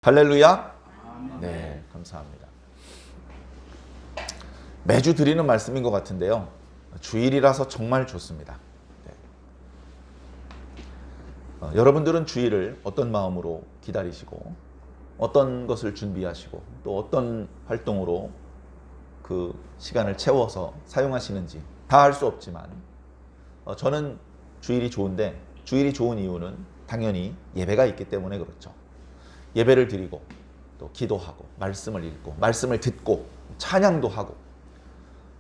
할렐루야. 네, 감사합니다. 매주 드리는 말씀인 것 같은데요. 주일이라서 정말 좋습니다. 네. 여러분들은 주일을 어떤 마음으로 기다리시고 어떤 것을 준비하시고 또 어떤 활동으로 그 시간을 채워서 사용하시는지 다 알 수 없지만 저는 주일이 좋은데, 주일이 좋은 이유는 당연히 예배가 있기 때문에 그렇죠. 예배를 드리고 또 기도하고 말씀을 읽고 말씀을 듣고 찬양도 하고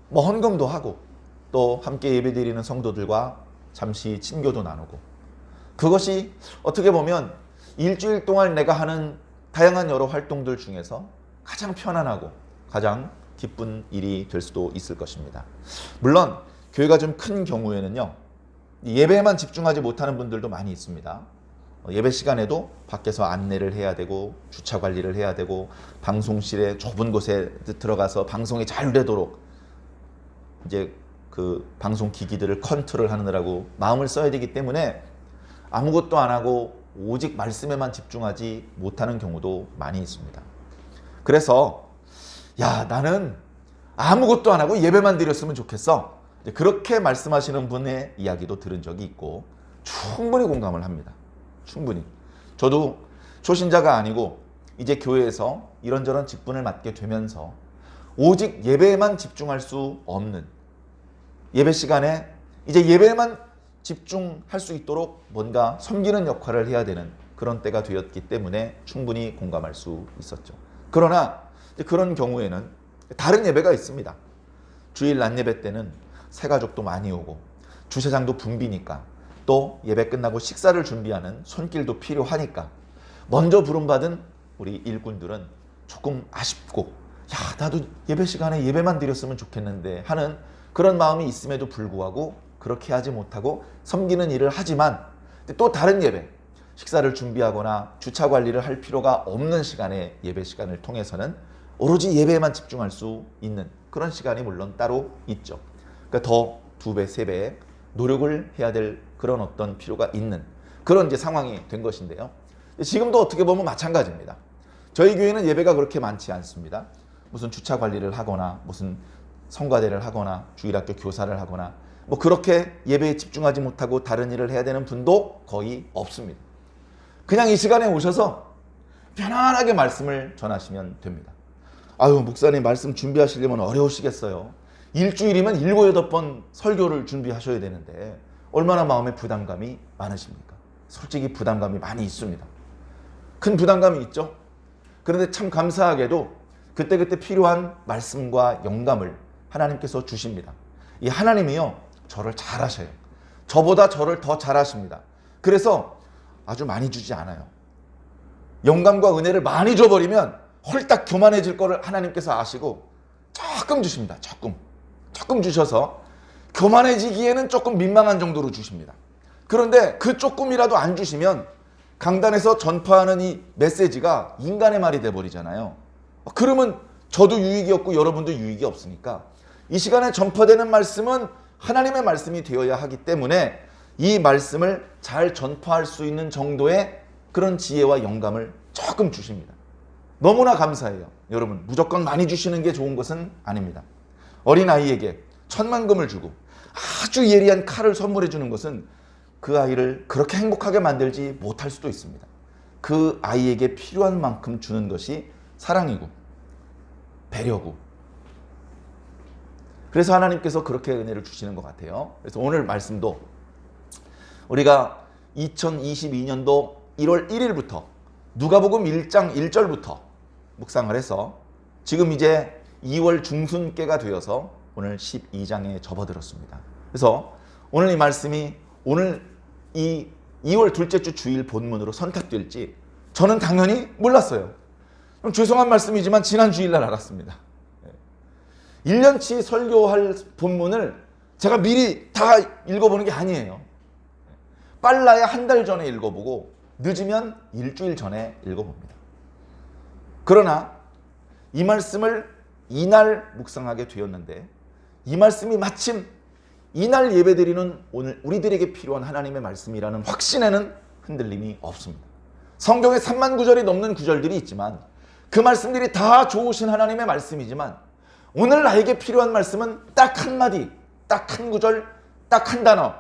뭐 헌금도 하고 또 함께 예배드리는 성도들과 잠시 친교도 나누고, 그것이 어떻게 보면 일주일 동안 내가 하는 다양한 여러 활동들 중에서 가장 편안하고 가장 기쁜 일이 될 수도 있을 것입니다. 물론 교회가 좀 큰 경우에는요, 예배에만 집중하지 못하는 분들도 많이 있습니다. 예배 시간에도 밖에서 안내를 해야 되고 주차 관리를 해야 되고 방송실에 좁은 곳에 들어가서 방송이 잘 되도록 이제 그 방송 기기들을 컨트롤 하느라고 마음을 써야 되기 때문에 아무것도 안 하고 오직 말씀에만 집중하지 못하는 경우도 많이 있습니다. 그래서 나는 아무것도 안 하고 예배만 드렸으면 좋겠어, 그렇게 말씀하시는 분의 이야기도 들은 적이 있고 충분히 공감을 합니다. 충분히. 저도 초신자가 아니고 이제 교회에서 이런저런 직분을 맡게 되면서 오직 예배에만 집중할 수 없는, 예배 시간에 이제 예배에만 집중할 수 있도록 뭔가 섬기는 역할을 해야 되는 그런 때가 되었기 때문에 충분히 공감할 수 있었죠. 그러나 그런 경우에는 다른 예배가 있습니다. 주일 낮 예배 때는 새가족도 많이 오고 주차장도 붐비니까 또 예배 끝나고 식사를 준비하는 손길도 필요하니까 먼저 부름받은 우리 일꾼들은 조금 아쉽고 나도 예배 시간에 예배만 드렸으면 좋겠는데 하는 그런 마음이 있음에도 불구하고 그렇게 하지 못하고 섬기는 일을 하지만, 또 다른 예배, 식사를 준비하거나 주차 관리를 할 필요가 없는 시간에 예배 시간을 통해서는 오로지 예배에만 집중할 수 있는 그런 시간이 물론 따로 있죠. 그러니까 더 2배, 3배 노력을 해야 될 그런 어떤 필요가 있는 그런 이제 상황이 된 것인데요. 지금도 어떻게 보면 마찬가지입니다. 저희 교회는 예배가 그렇게 많지 않습니다. 무슨 주차 관리를 하거나 무슨 성가대를 하거나 주일학교 교사를 하거나 뭐 그렇게 예배에 집중하지 못하고 다른 일을 해야 되는 분도 거의 없습니다. 그냥 이 시간에 오셔서 편안하게 말씀을 전하시면 됩니다. 아유, 목사님 말씀 준비하시려면 어려우시겠어요. 일주일이면 7, 8번 설교를 준비하셔야 되는데 얼마나 마음에 부담감이 많으십니까? 솔직히 부담감이 많이 있습니다. 큰 부담감이 있죠. 그런데 참 감사하게도 그때그때 필요한 말씀과 영감을 하나님께서 주십니다. 이 하나님이요, 저를 잘 아셔요. 저보다 저를 더 잘 아십니다. 그래서 아주 많이 주지 않아요. 영감과 은혜를 많이 줘버리면 홀딱 교만해질 거를 하나님께서 아시고 조금 주십니다. 조금 주셔서 교만해지기에는 조금 민망한 정도로 주십니다. 그런데 그 조금이라도 안 주시면 강단에서 전파하는 이 메시지가 인간의 말이 돼버리잖아요. 그러면 저도 유익이 없고 여러분도 유익이 없으니까 이 시간에 전파되는 말씀은 하나님의 말씀이 되어야 하기 때문에 이 말씀을 잘 전파할 수 있는 정도의 그런 지혜와 영감을 조금 주십니다. 너무나 감사해요. 여러분, 무조건 많이 주시는 게 좋은 것은 아닙니다. 어린아이에게 10,000,000금을 주고 아주 예리한 칼을 선물해 주는 것은 그 아이를 그렇게 행복하게 만들지 못할 수도 있습니다. 그 아이에게 필요한 만큼 주는 것이 사랑이고 배려고, 그래서 하나님께서 그렇게 은혜를 주시는 것 같아요. 그래서 오늘 말씀도 우리가 2022년도 1월 1일부터 누가복음 1장 1절부터 묵상을 해서 지금 이제 2월 중순께가 되어서 오늘 12장에 접어들었습니다. 그래서 오늘 이 말씀이 오늘 이 2월 둘째 주 주일 본문으로 선택될지 저는 당연히 몰랐어요. 그럼 죄송한 말씀이지만 지난 주일날 알았습니다. 1년치 설교할 본문을 제가 미리 다 읽어보는 게 아니에요. 빨라야 한 달 전에 읽어보고 늦으면 일주일 전에 읽어봅니다. 그러나 이 말씀을 이날 묵상하게 되었는데 이 말씀이 마침 이날 예배드리는 오늘 우리들에게 필요한 하나님의 말씀이라는 확신에는 흔들림이 없습니다. 성경에 3만 구절이 넘는 구절들이 있지만 그 말씀들이 다 좋으신 하나님의 말씀이지만 오늘 나에게 필요한 말씀은 딱 한마디, 딱 한 구절, 딱 한 단어,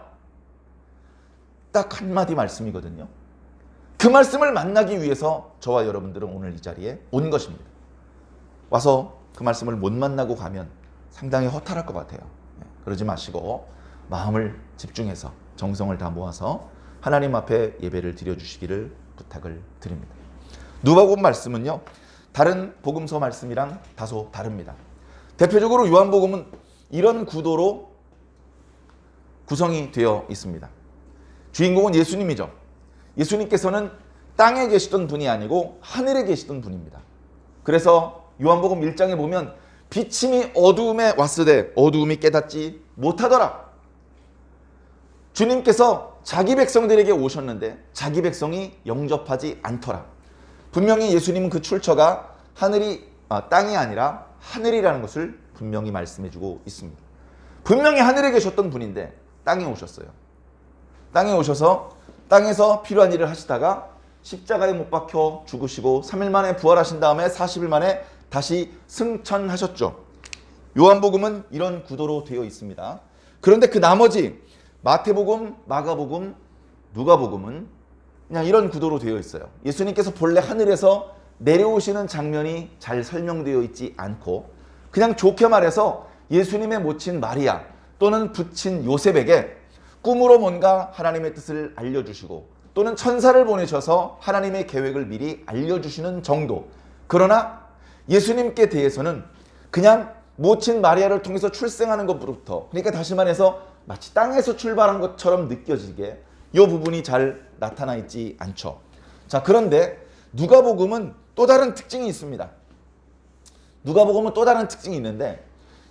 딱 한마디 말씀이거든요. 그 말씀을 만나기 위해서 저와 여러분들은 오늘 이 자리에 온 것입니다. 와서 그 말씀을 못 만나고 가면 상당히 허탈할 것 같아요. 그러지 마시고 마음을 집중해서 정성을 다 모아서 하나님 앞에 예배를 드려주시기를 부탁을 드립니다. 누가복음 말씀은요, 다른 복음서 말씀이랑 다소 다릅니다. 대표적으로 요한복음은 이런 구도로 구성이 되어 있습니다. 주인공은 예수님이죠. 예수님께서는 땅에 계시던 분이 아니고 하늘에 계시던 분입니다. 그래서 요한복음 1장에 보면 비침이 어두움에 왔으되 어두움이 깨닫지 못하더라. 주님께서 자기 백성들에게 오셨는데 자기 백성이 영접하지 않더라. 분명히 예수님은 그 출처가 땅이 아니라 하늘이라는 것을 분명히 말씀해주고 있습니다. 분명히 하늘에 계셨던 분인데 땅에 오셨어요. 땅에 오셔서 땅에서 필요한 일을 하시다가 십자가에 못 박혀 죽으시고 3일 만에 부활하신 다음에 40일 만에 다시 승천하셨죠. 요한복음은 이런 구도로 되어 있습니다. 그런데 그 나머지 마태복음, 마가복음, 누가복음은 그냥 이런 구도로 되어 있어요. 예수님께서 본래 하늘에서 내려오시는 장면이 잘 설명되어 있지 않고 그냥 좋게 말해서 예수님의 모친 마리아 또는 부친 요셉에게 꿈으로 뭔가 하나님의 뜻을 알려주시고 또는 천사를 보내셔서 하나님의 계획을 미리 알려주시는 정도. 그러나 예수님께 대해서는 그냥 모친 마리아를 통해서 출생하는 것부터, 그러니까 다시 말해서 마치 땅에서 출발한 것처럼 느껴지게 이 부분이 잘 나타나 있지 않죠. 자, 그런데 누가복음은 또 다른 특징이 있습니다. 누가복음은 또 다른 특징이 있는데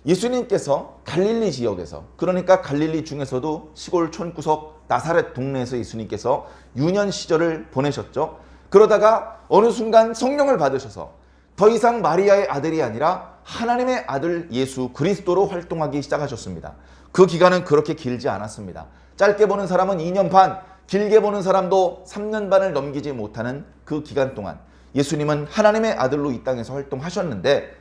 예수님께서 갈릴리 지역에서, 그러니까 갈릴리 중에서도 시골 촌구석 나사렛 동네에서 예수님께서 유년 시절을 보내셨죠. 그러다가 어느 순간 성령을 받으셔서 더 이상 마리아의 아들이 아니라 하나님의 아들 예수 그리스도로 활동하기 시작하셨습니다. 그 기간은 그렇게 길지 않았습니다. 짧게 보는 사람은 2년 반, 길게 보는 사람도 3년 반을 넘기지 못하는 그 기간 동안 예수님은 하나님의 아들로 이 땅에서 활동하셨는데,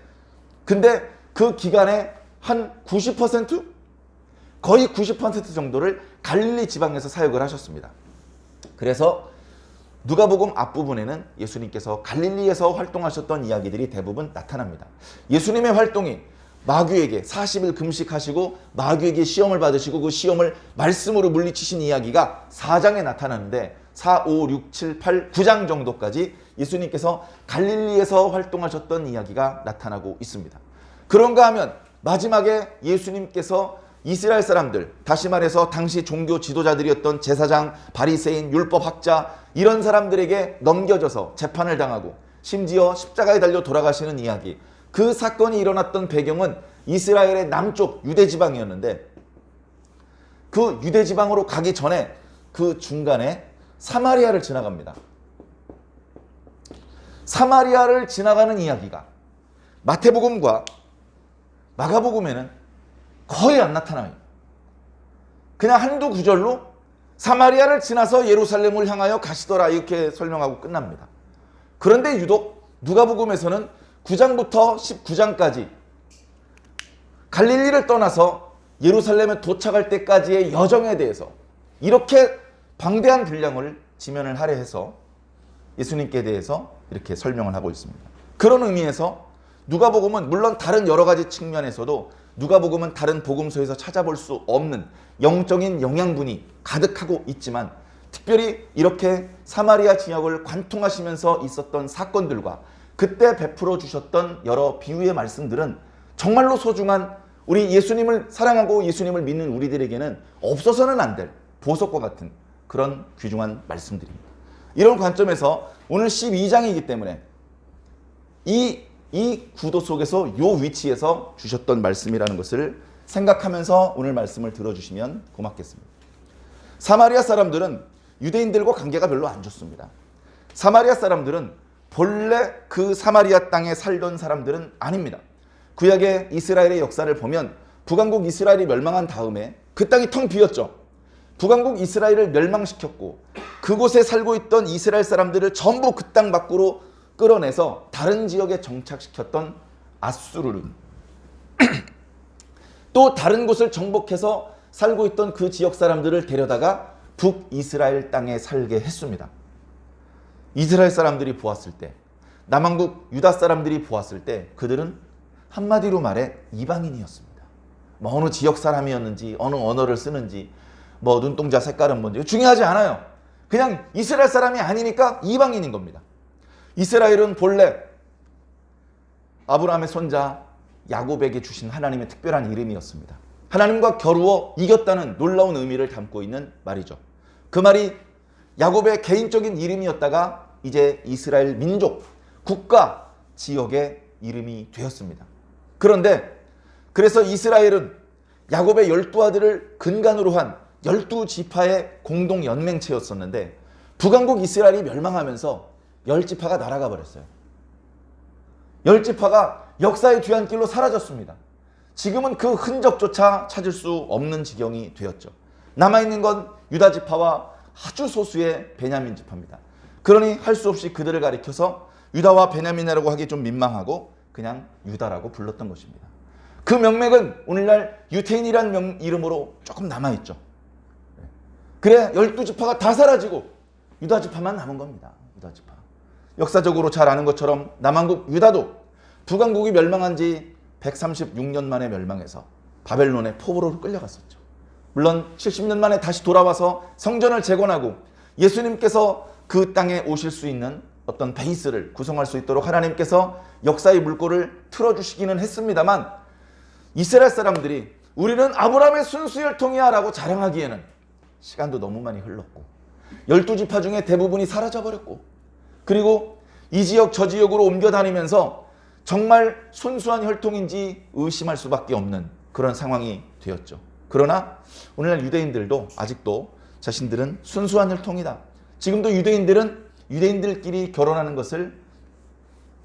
근데 그 기간에 한 90%? 거의 90% 정도를 갈릴리 지방에서 사역을 하셨습니다. 그래서 누가복음 앞부분에는 예수님께서 갈릴리에서 활동하셨던 이야기들이 대부분 나타납니다. 예수님의 활동이 마귀에게 40일 금식하시고 마귀에게 시험을 받으시고 그 시험을 말씀으로 물리치신 이야기가 4장에 나타나는데 4, 5, 6, 7, 8, 9장 정도까지 예수님께서 갈릴리에서 활동하셨던 이야기가 나타나고 있습니다. 그런가 하면 마지막에 예수님께서 이스라엘 사람들, 다시 말해서 당시 종교 지도자들이었던 제사장, 바리새인, 율법학자 이런 사람들에게 넘겨져서 재판을 당하고 심지어 십자가에 달려 돌아가시는 이야기, 그 사건이 일어났던 배경은 이스라엘의 남쪽 유대지방이었는데 그 유대지방으로 가기 전에 그 중간에 사마리아를 지나갑니다. 사마리아를 지나가는 이야기가 마태복음과 마가복음에는 거의 안 나타나요. 그냥 한두 구절로 사마리아를 지나서 예루살렘을 향하여 가시더라 이렇게 설명하고 끝납니다. 그런데 유독 누가복음에서는 9장부터 19장까지 갈릴리를 떠나서 예루살렘에 도착할 때까지의 여정에 대해서 이렇게 방대한 분량을 지면을 할애해서 예수님께 대해서 이렇게 설명을 하고 있습니다. 그런 의미에서 누가복음은 물론 다른 여러 가지 측면에서도 누가복음은 다른 복음서에서 찾아볼 수 없는 영적인 영양분이 가득하고 있지만 특별히 이렇게 사마리아 지역을 관통하시면서 있었던 사건들과 그때 베풀어 주셨던 여러 비유의 말씀들은 정말로 소중한 우리 예수님을 사랑하고 예수님을 믿는 우리들에게는 없어서는 안 될 보석과 같은 그런 귀중한 말씀들입니다. 이런 관점에서 오늘 12장이기 때문에 이 구도 속에서 이 위치에서 주셨던 말씀이라는 것을 생각하면서 오늘 말씀을 들어주시면 고맙겠습니다. 사마리아 사람들은 유대인들과 관계가 별로 안 좋습니다. 사마리아 사람들은 본래 그 사마리아 땅에 살던 사람들은 아닙니다. 구약의 이스라엘의 역사를 보면 북왕국 이스라엘이 멸망한 다음에 그 땅이 텅 비었죠. 북왕국 이스라엘을 멸망시켰고 그곳에 살고 있던 이스라엘 사람들을 전부 그 땅 밖으로 끌어내서 다른 지역에 정착시켰던 아수르는 또 다른 곳을 정복해서 살고 있던 그 지역 사람들을 데려다가 북이스라엘 땅에 살게 했습니다. 이스라엘 사람들이 보았을 때, 남왕국 유다 사람들이 보았을 때 그들은 한마디로 말해 이방인이었습니다. 뭐 어느 지역 사람이었는지 어느 언어를 쓰는지 뭐 눈동자 색깔은 뭔지 중요하지 않아요. 그냥 이스라엘 사람이 아니니까 이방인인 겁니다. 이스라엘은 본래 아브라함의 손자 야곱에게 주신 하나님의 특별한 이름이었습니다. 하나님과 겨루어 이겼다는 놀라운 의미를 담고 있는 말이죠. 그 말이 야곱의 개인적인 이름이었다가 이제 이스라엘 민족, 국가, 지역의 이름이 되었습니다. 그런데 그래서 이스라엘은 야곱의 12아들을 근간으로 한 12지파의 공동 연맹체였었는데 북왕국 이스라엘이 멸망하면서 10지파가 날아가 버렸어요. 10지파가 역사의 뒤안길로 사라졌습니다. 지금은 그 흔적조차 찾을 수 없는 지경이 되었죠. 남아있는 건 유다지파와 아주 소수의 베냐민 지파입니다. 그러니 할 수 없이 그들을 가리켜서 유다와 베냐민이라고 하기 좀 민망하고 그냥 유다라고 불렀던 것입니다. 그 명맥은 오늘날 유태인이라는 이름으로 조금 남아있죠. 그래 12지파가 다 사라지고 유다지파만 남은 겁니다. 유다지파. 역사적으로 잘 아는 것처럼 남왕국 유다도 북왕국이 멸망한 지 136년 만에 멸망해서 바벨론의 포로로 끌려갔었죠. 물론 70년 만에 다시 돌아와서 성전을 재건하고 예수님께서 그 땅에 오실 수 있는 어떤 베이스를 구성할 수 있도록 하나님께서 역사의 물꼬를 틀어주시기는 했습니다만 이스라엘 사람들이 우리는 아브라함의 순수 혈통이야 라고 자랑하기에는 시간도 너무 많이 흘렀고 12지파 중에 대부분이 사라져버렸고 그리고 이 지역 저 지역으로 옮겨 다니면서 정말 순수한 혈통인지 의심할 수밖에 없는 그런 상황이 되었죠. 그러나 오늘날 유대인들도 아직도 자신들은 순수한 혈통이다. 지금도 유대인들은 유대인들끼리 결혼하는 것을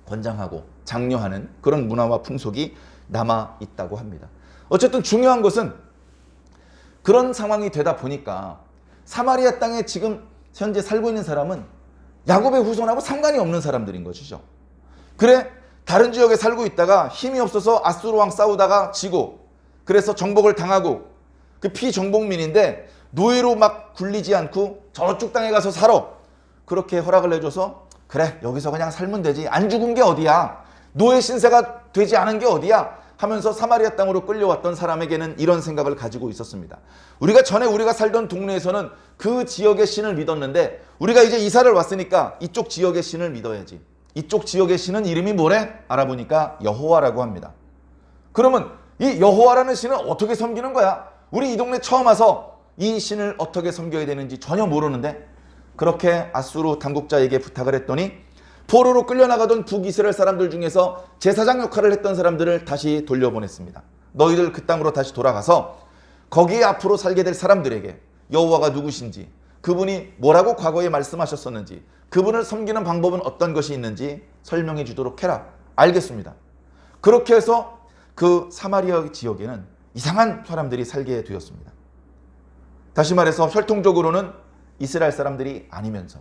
권장하고 장려하는 그런 문화와 풍속이 남아 있다고 합니다. 어쨌든 중요한 것은 그런 상황이 되다 보니까 사마리아 땅에 지금 현재 살고 있는 사람은 야곱의 후손하고 상관이 없는 사람들인 것이죠. 그래 다른 지역에 살고 있다가 힘이 없어서 아수르 왕 싸우다가 지고 그래서 정복을 당하고 그 피정복민인데 노예로 막 굴리지 않고 저쪽 땅에 가서 살아. 그렇게 허락을 해줘서 그래 여기서 그냥 살면 되지. 안 죽은 게 어디야. 노예 신세가 되지 않은 게 어디야. 하면서 사마리아 땅으로 끌려왔던 사람에게는 이런 생각을 가지고 있었습니다. 우리가 전에 우리가 살던 동네에서는 그 지역의 신을 믿었는데 우리가 이제 이사를 왔으니까 이쪽 지역의 신을 믿어야지. 이쪽 지역의 신은 이름이 뭐래? 알아보니까 여호와라고 합니다. 그러면 이 여호와라는 신은 어떻게 섬기는 거야? 우리 이 동네 처음 와서 이 신을 어떻게 섬겨야 되는지 전혀 모르는데 그렇게 아수르 당국자에게 부탁을 했더니 포로로 끌려나가던 북이스라엘 사람들 중에서 제사장 역할을 했던 사람들을 다시 돌려보냈습니다. 너희들 그 땅으로 다시 돌아가서 거기에 앞으로 살게 될 사람들에게 여호와가 누구신지 그분이 뭐라고 과거에 말씀하셨었는지 그분을 섬기는 방법은 어떤 것이 있는지 설명해 주도록 해라. 알겠습니다. 그렇게 해서 그 사마리아 지역에는 이상한 사람들이 살게 되었습니다. 다시 말해서 혈통적으로는 이스라엘 사람들이 아니면서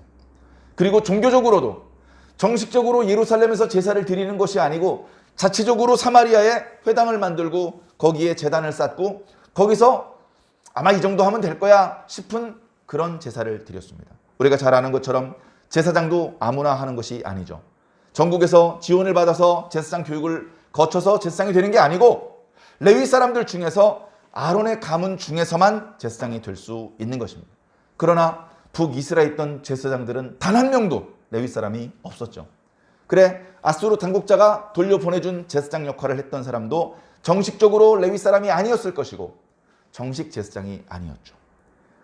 그리고 종교적으로도 정식적으로 예루살렘에서 제사를 드리는 것이 아니고 자체적으로 사마리아에 회당을 만들고 거기에 제단을 쌓고 거기서 아마 이 정도 하면 될 거야 싶은 그런 제사를 드렸습니다. 우리가 잘 아는 것처럼 제사장도 아무나 하는 것이 아니죠. 전국에서 지원을 받아서 제사장 교육을 거쳐서 제사장이 되는 게 아니고 레위 사람들 중에서 아론의 가문 중에서만 제사장이 될 수 있는 것입니다. 그러나 북이스라엘에 있던 제사장들은 단 한 명도 레위 사람이 없었죠. 그래 아수르 당국자가 돌려보내준 제사장 역할을 했던 사람도 정식적으로 레위 사람이 아니었을 것이고 정식 제사장이 아니었죠.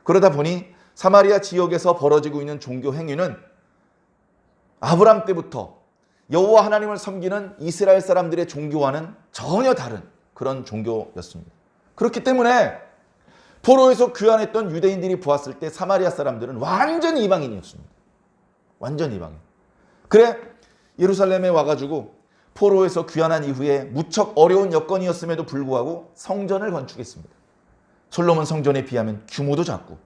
그러다 보니 사마리아 지역에서 벌어지고 있는 종교 행위는 아브람 때부터 여호와 하나님을 섬기는 이스라엘 사람들의 종교와는 전혀 다른 그런 종교였습니다. 그렇기 때문에 포로에서 귀환했던 유대인들이 보았을 때 사마리아 사람들은 완전 이방인이었습니다. 완전 이방인. 그래 예루살렘에 와가지고 포로에서 귀환한 이후에 무척 어려운 여건이었음에도 불구하고 성전을 건축했습니다. 솔로몬 성전에 비하면 규모도 작고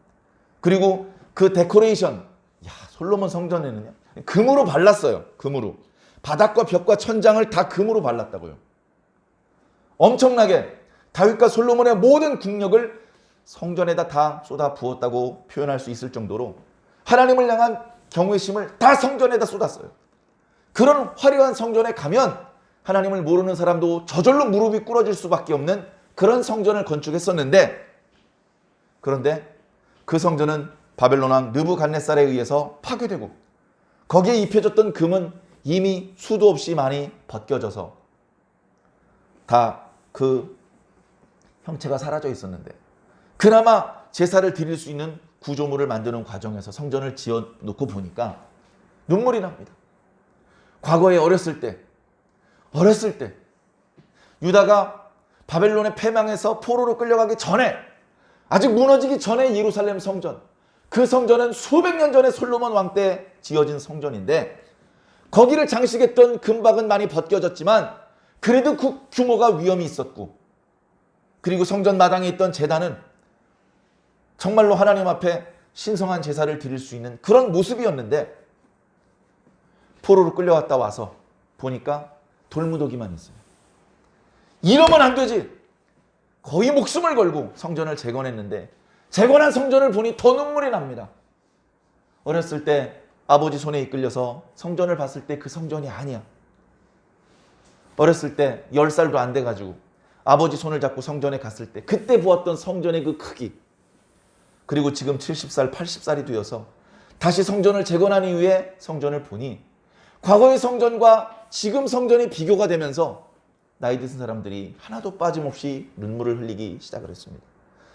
그리고 그 데코레이션, 야, 솔로몬 성전에는요, 금으로 발랐어요. 금으로. 바닥과 벽과 천장을 다 금으로 발랐다고요. 엄청나게 다윗과 솔로몬의 모든 국력을 성전에다 다 쏟아 부었다고 표현할 수 있을 정도로 하나님을 향한 경외심을 다 성전에다 쏟았어요. 그런 화려한 성전에 가면 하나님을 모르는 사람도 저절로 무릎이 꿇어질 수밖에 없는 그런 성전을 건축했었는데, 그런데 그 성전은 바벨론 왕 느부갓네살에 의해서 파괴되고 거기에 입혀졌던 금은 이미 수도 없이 많이 벗겨져서 다 그 형체가 사라져 있었는데, 그나마 제사를 드릴 수 있는 구조물을 만드는 과정에서 성전을 지어놓고 보니까 눈물이 납니다. 과거에 어렸을 때 유다가 바벨론의 패망에서 포로로 끌려가기 전에, 아직 무너지기 전에 예루살렘 성전, 그 성전은 수백 년 전에 솔로몬 왕 때 지어진 성전인데 거기를 장식했던 금박은 많이 벗겨졌지만 그래도 그 규모가 위험이 있었고, 그리고 성전 마당에 있던 제단은 정말로 하나님 앞에 신성한 제사를 드릴 수 있는 그런 모습이었는데, 포로로 끌려왔다 와서 보니까 돌무더기만 있어요. 이러면 안 되지. 거의 목숨을 걸고 성전을 재건했는데 재건한 성전을 보니 더 눈물이 납니다. 어렸을 때 아버지 손에 이끌려서 성전을 봤을 때 그 성전이 아니야. 어렸을 때 10살도 안 돼가지고 아버지 손을 잡고 성전에 갔을 때 그때 보았던 성전의 그 크기, 그리고 지금 70살, 80살이 되어서 다시 성전을 재건한 이후에 성전을 보니 과거의 성전과 지금 성전이 비교가 되면서 나이 드신 사람들이 하나도 빠짐없이 눈물을 흘리기 시작을 했습니다.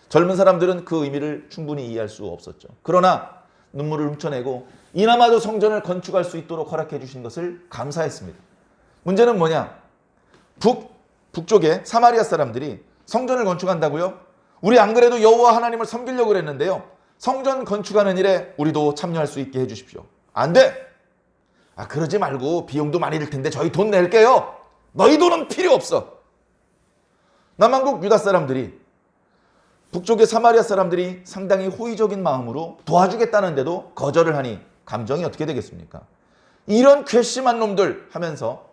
젊은 사람들은 그 의미를 충분히 이해할 수 없었죠. 그러나 눈물을 훔쳐내고 이나마도 성전을 건축할 수 있도록 허락해 주신 것을 감사했습니다. 문제는 뭐냐? 북쪽에 사마리아 사람들이 성전을 건축한다고요? 우리 안 그래도 여호와 하나님을 섬기려고 그랬는데요, 성전 건축하는 일에 우리도 참여할 수 있게 해주십시오. 안 돼! 그러지 말고 비용도 많이 들 텐데 저희 돈 낼게요. 너희 돈은 필요 없어. 남한국 유다 사람들이, 북쪽의 사마리아 사람들이 상당히 호의적인 마음으로 도와주겠다는데도 거절을 하니 감정이 어떻게 되겠습니까? 이런 괘씸한 놈들 하면서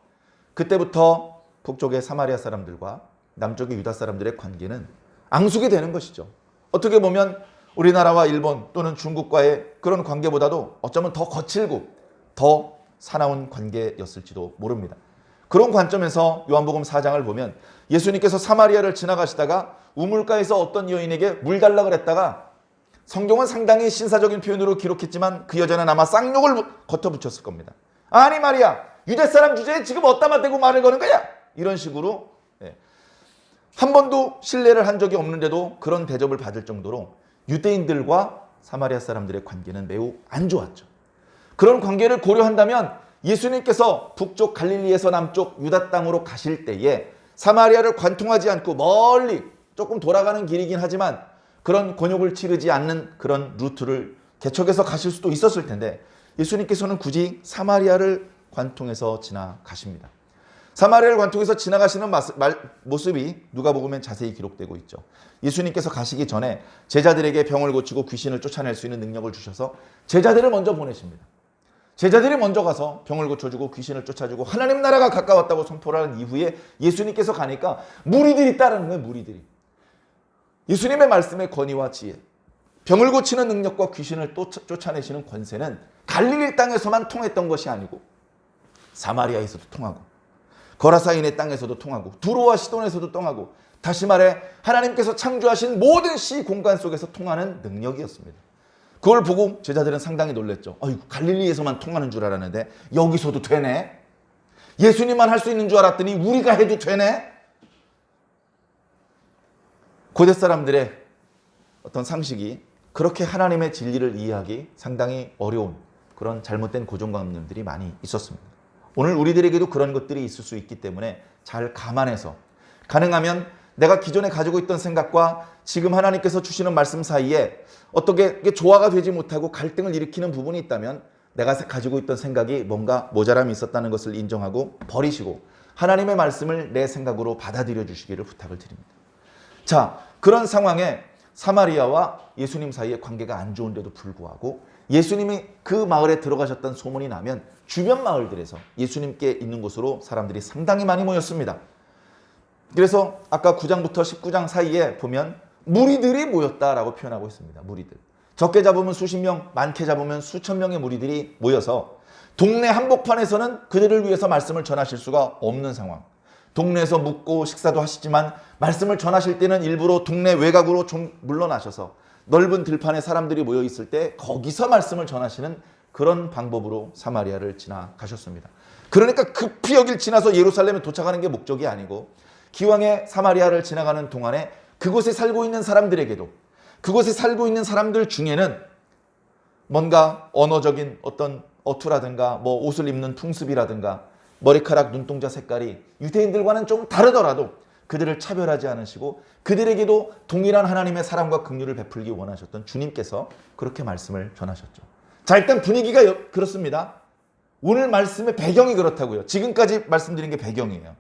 그때부터 북쪽의 사마리아 사람들과 남쪽의 유다 사람들의 관계는 앙숙이 되는 것이죠. 어떻게 보면 우리나라와 일본 또는 중국과의 그런 관계보다도 어쩌면 더 거칠고 더 사나운 관계였을지도 모릅니다. 그런 관점에서 요한복음 4장을 보면 예수님께서 사마리아를 지나가시다가 우물가에서 어떤 여인에게 물 달라고 그랬다가, 성경은 상당히 신사적인 표현으로 기록했지만 그 여자는 아마 쌍욕을 걷어붙였을 겁니다. 아니 말이야, 유대 사람 주제에 지금 어디다 대고 말을 거는 거야? 이런 식으로 한 번도 신뢰를 한 적이 없는데도 그런 대접을 받을 정도로 유대인들과 사마리아 사람들의 관계는 매우 안 좋았죠. 그런 관계를 고려한다면 예수님께서 북쪽 갈릴리에서 남쪽 유다 땅으로 가실 때에 사마리아를 관통하지 않고 멀리 조금 돌아가는 길이긴 하지만 그런 곤욕을 치르지 않는 그런 루트를 개척해서 가실 수도 있었을 텐데 예수님께서는 굳이 사마리아를 관통해서 지나가십니다. 사마리아를 관통해서 지나가시는 모습이 누가복음엔 자세히 기록되고 있죠. 예수님께서 가시기 전에 제자들에게 병을 고치고 귀신을 쫓아낼 수 있는 능력을 주셔서 제자들을 먼저 보내십니다. 제자들이 먼저 가서 병을 고쳐주고 귀신을 쫓아주고 하나님 나라가 가까웠다고 선포를 한 이후에 예수님께서 가니까 무리들이 따르는 거예요. 무리들이. 예수님의 말씀의 권위와 지혜, 병을 고치는 능력과 귀신을 쫓아내시는 권세는 갈릴리 땅에서만 통했던 것이 아니고 사마리아에서도 통하고 거라사인의 땅에서도 통하고 두로와 시돈에서도 통하고, 다시 말해 하나님께서 창조하신 모든 시 공간 속에서 통하는 능력이었습니다. 그걸 보고 제자들은 상당히 놀랐죠. 아이고, 갈릴리에서만 통하는 줄 알았는데 여기서도 되네. 예수님만 할 수 있는 줄 알았더니 우리가 해도 되네. 고대 사람들의 어떤 상식이 그렇게 하나님의 진리를 이해하기 상당히 어려운 그런 잘못된 고정관념들이 많이 있었습니다. 오늘 우리들에게도 그런 것들이 있을 수 있기 때문에 잘 감안해서, 가능하면 내가 기존에 가지고 있던 생각과 지금 하나님께서 주시는 말씀 사이에 어떻게 조화가 되지 못하고 갈등을 일으키는 부분이 있다면 내가 가지고 있던 생각이 뭔가 모자람이 있었다는 것을 인정하고 버리시고 하나님의 말씀을 내 생각으로 받아들여 주시기를 부탁을 드립니다. 자, 그런 상황에 사마리아와 예수님 사이의 관계가 안 좋은데도 불구하고 예수님이 그 마을에 들어가셨다는 소문이 나면 주변 마을들에서 예수님께 있는 곳으로 사람들이 상당히 많이 모였습니다. 그래서 아까 9장부터 19장 사이에 보면 무리들이 모였다라고 표현하고 있습니다. 무리들. 적게 잡으면 수십 명, 많게 잡으면 수천 명의 무리들이 모여서 동네 한복판에서는 그들을 위해서 말씀을 전하실 수가 없는 상황. 동네에서 묵고 식사도 하시지만 말씀을 전하실 때는 일부러 동네 외곽으로 좀 물러나셔서 넓은 들판에 사람들이 모여 있을 때 거기서 말씀을 전하시는 그런 방법으로 사마리아를 지나가셨습니다. 그러니까 급히 여길 지나서 예루살렘에 도착하는 게 목적이 아니고 기왕에 사마리아를 지나가는 동안에 그곳에 살고 있는 사람들에게도 그곳에 살고 있는 사람들 중에는 뭔가 언어적인 어떤 어투라든가 뭐 옷을 입는 풍습이라든가 머리카락 눈동자 색깔이 유대인들과는 좀 다르더라도 그들을 차별하지 않으시고 그들에게도 동일한 하나님의 사랑과 긍휼을 베풀기 원하셨던 주님께서 그렇게 말씀을 전하셨죠. 자, 일단 분위기가 그렇습니다. 오늘 말씀의 배경이 그렇다고요. 지금까지 말씀드린 게 배경이에요.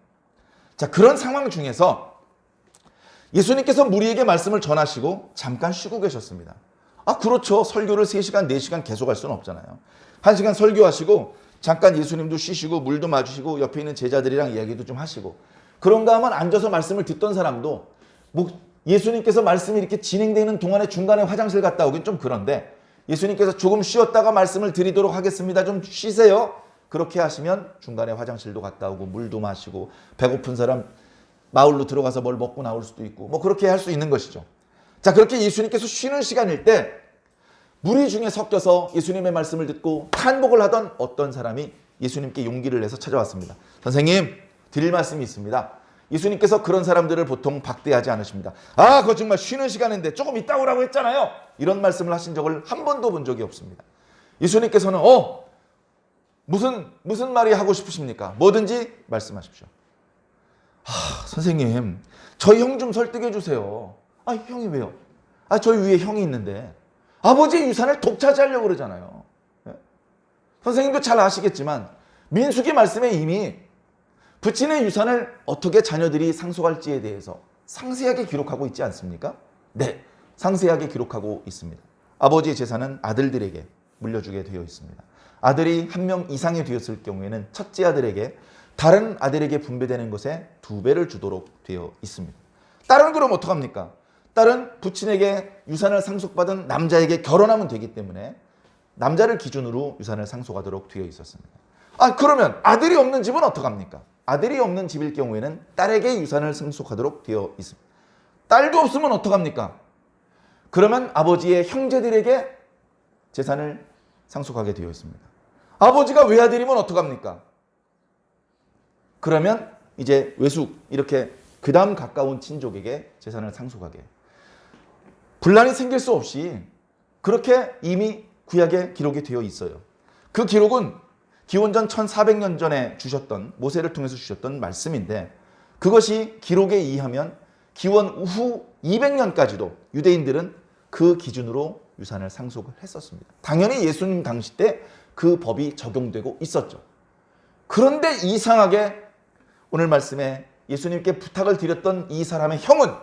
자, 그런 상황 중에서 예수님께서 무리에게 말씀을 전하시고 잠깐 쉬고 계셨습니다. 아, 그렇죠. 설교를 3시간, 4시간 계속할 수는 없잖아요. 1시간 설교하시고 잠깐 예수님도 쉬시고 물도 마주시고 옆에 있는 제자들이랑 이야기도 좀 하시고 그런가 하면 앉아서 말씀을 듣던 사람도 예수님께서 말씀이 이렇게 진행되는 동안에 중간에 화장실 갔다 오긴 좀 그런데 예수님께서 조금 쉬었다가 말씀을 드리도록 하겠습니다. 좀 쉬세요. 그렇게 하시면 중간에 화장실도 갔다 오고 물도 마시고 배고픈 사람 마을로 들어가서 뭘 먹고 나올 수도 있고 뭐 그렇게 할 수 있는 것이죠. 자, 그렇게 예수님께서 쉬는 시간일 때 무리 중에 섞여서 예수님의 말씀을 듣고 탄복을 하던 어떤 사람이 예수님께 용기를 내서 찾아왔습니다. 선생님, 드릴 말씀이 있습니다. 예수님께서 그런 사람들을 보통 박대하지 않으십니다. 아, 그거 정말 쉬는 시간인데 조금 이따 오라고 했잖아요. 이런 말씀을 하신 적을 한 번도 본 적이 없습니다. 예수님께서는 무슨 말이 하고 싶으십니까? 뭐든지 말씀하십시오. 선생님, 저희 형 좀 설득해 주세요. 아, 형이 왜요? 아, 저희 위에 형이 있는데 아버지의 유산을 독차지하려고 그러잖아요. 선생님도 잘 아시겠지만 민수기 말씀에 이미 부친의 유산을 어떻게 자녀들이 상속할지에 대해서 상세하게 기록하고 있지 않습니까? 네, 상세하게 기록하고 있습니다. 아버지의 재산은 아들들에게 물려주게 되어 있습니다. 아들이 한 명 이상이 되었을 경우에는 첫째 아들에게 다른 아들에게 분배되는 것에 2배를 주도록 되어 있습니다. 딸은 그럼 어떡합니까? 딸은 부친에게 유산을 상속받은 남자에게 결혼하면 되기 때문에 남자를 기준으로 유산을 상속하도록 되어 있었습니다. 아, 그러면 아들이 없는 집은 어떡합니까? 아들이 없는 집일 경우에는 딸에게 유산을 상속하도록 되어 있습니다. 딸도 없으면 어떡합니까? 그러면 아버지의 형제들에게 재산을 상속하게 되어 있습니다. 아버지가 외아들이면 어떡합니까? 그러면 이제 외숙, 이렇게 그 다음 가까운 친족에게 재산을 상속하게. 분란이 생길 수 없이 그렇게 이미 구약에 기록이 되어 있어요. 그 기록은 기원전 1400년 전에 주셨던, 모세를 통해서 주셨던 말씀인데 그것이 기록에 의하면 기원 후 200년까지도 유대인들은 그 기준으로 유산을 상속을 했었습니다. 당연히 예수님 당시 때 그 법이 적용되고 있었죠. 그런데 이상하게 오늘 말씀에 예수님께 부탁을 드렸던 이 사람의 형은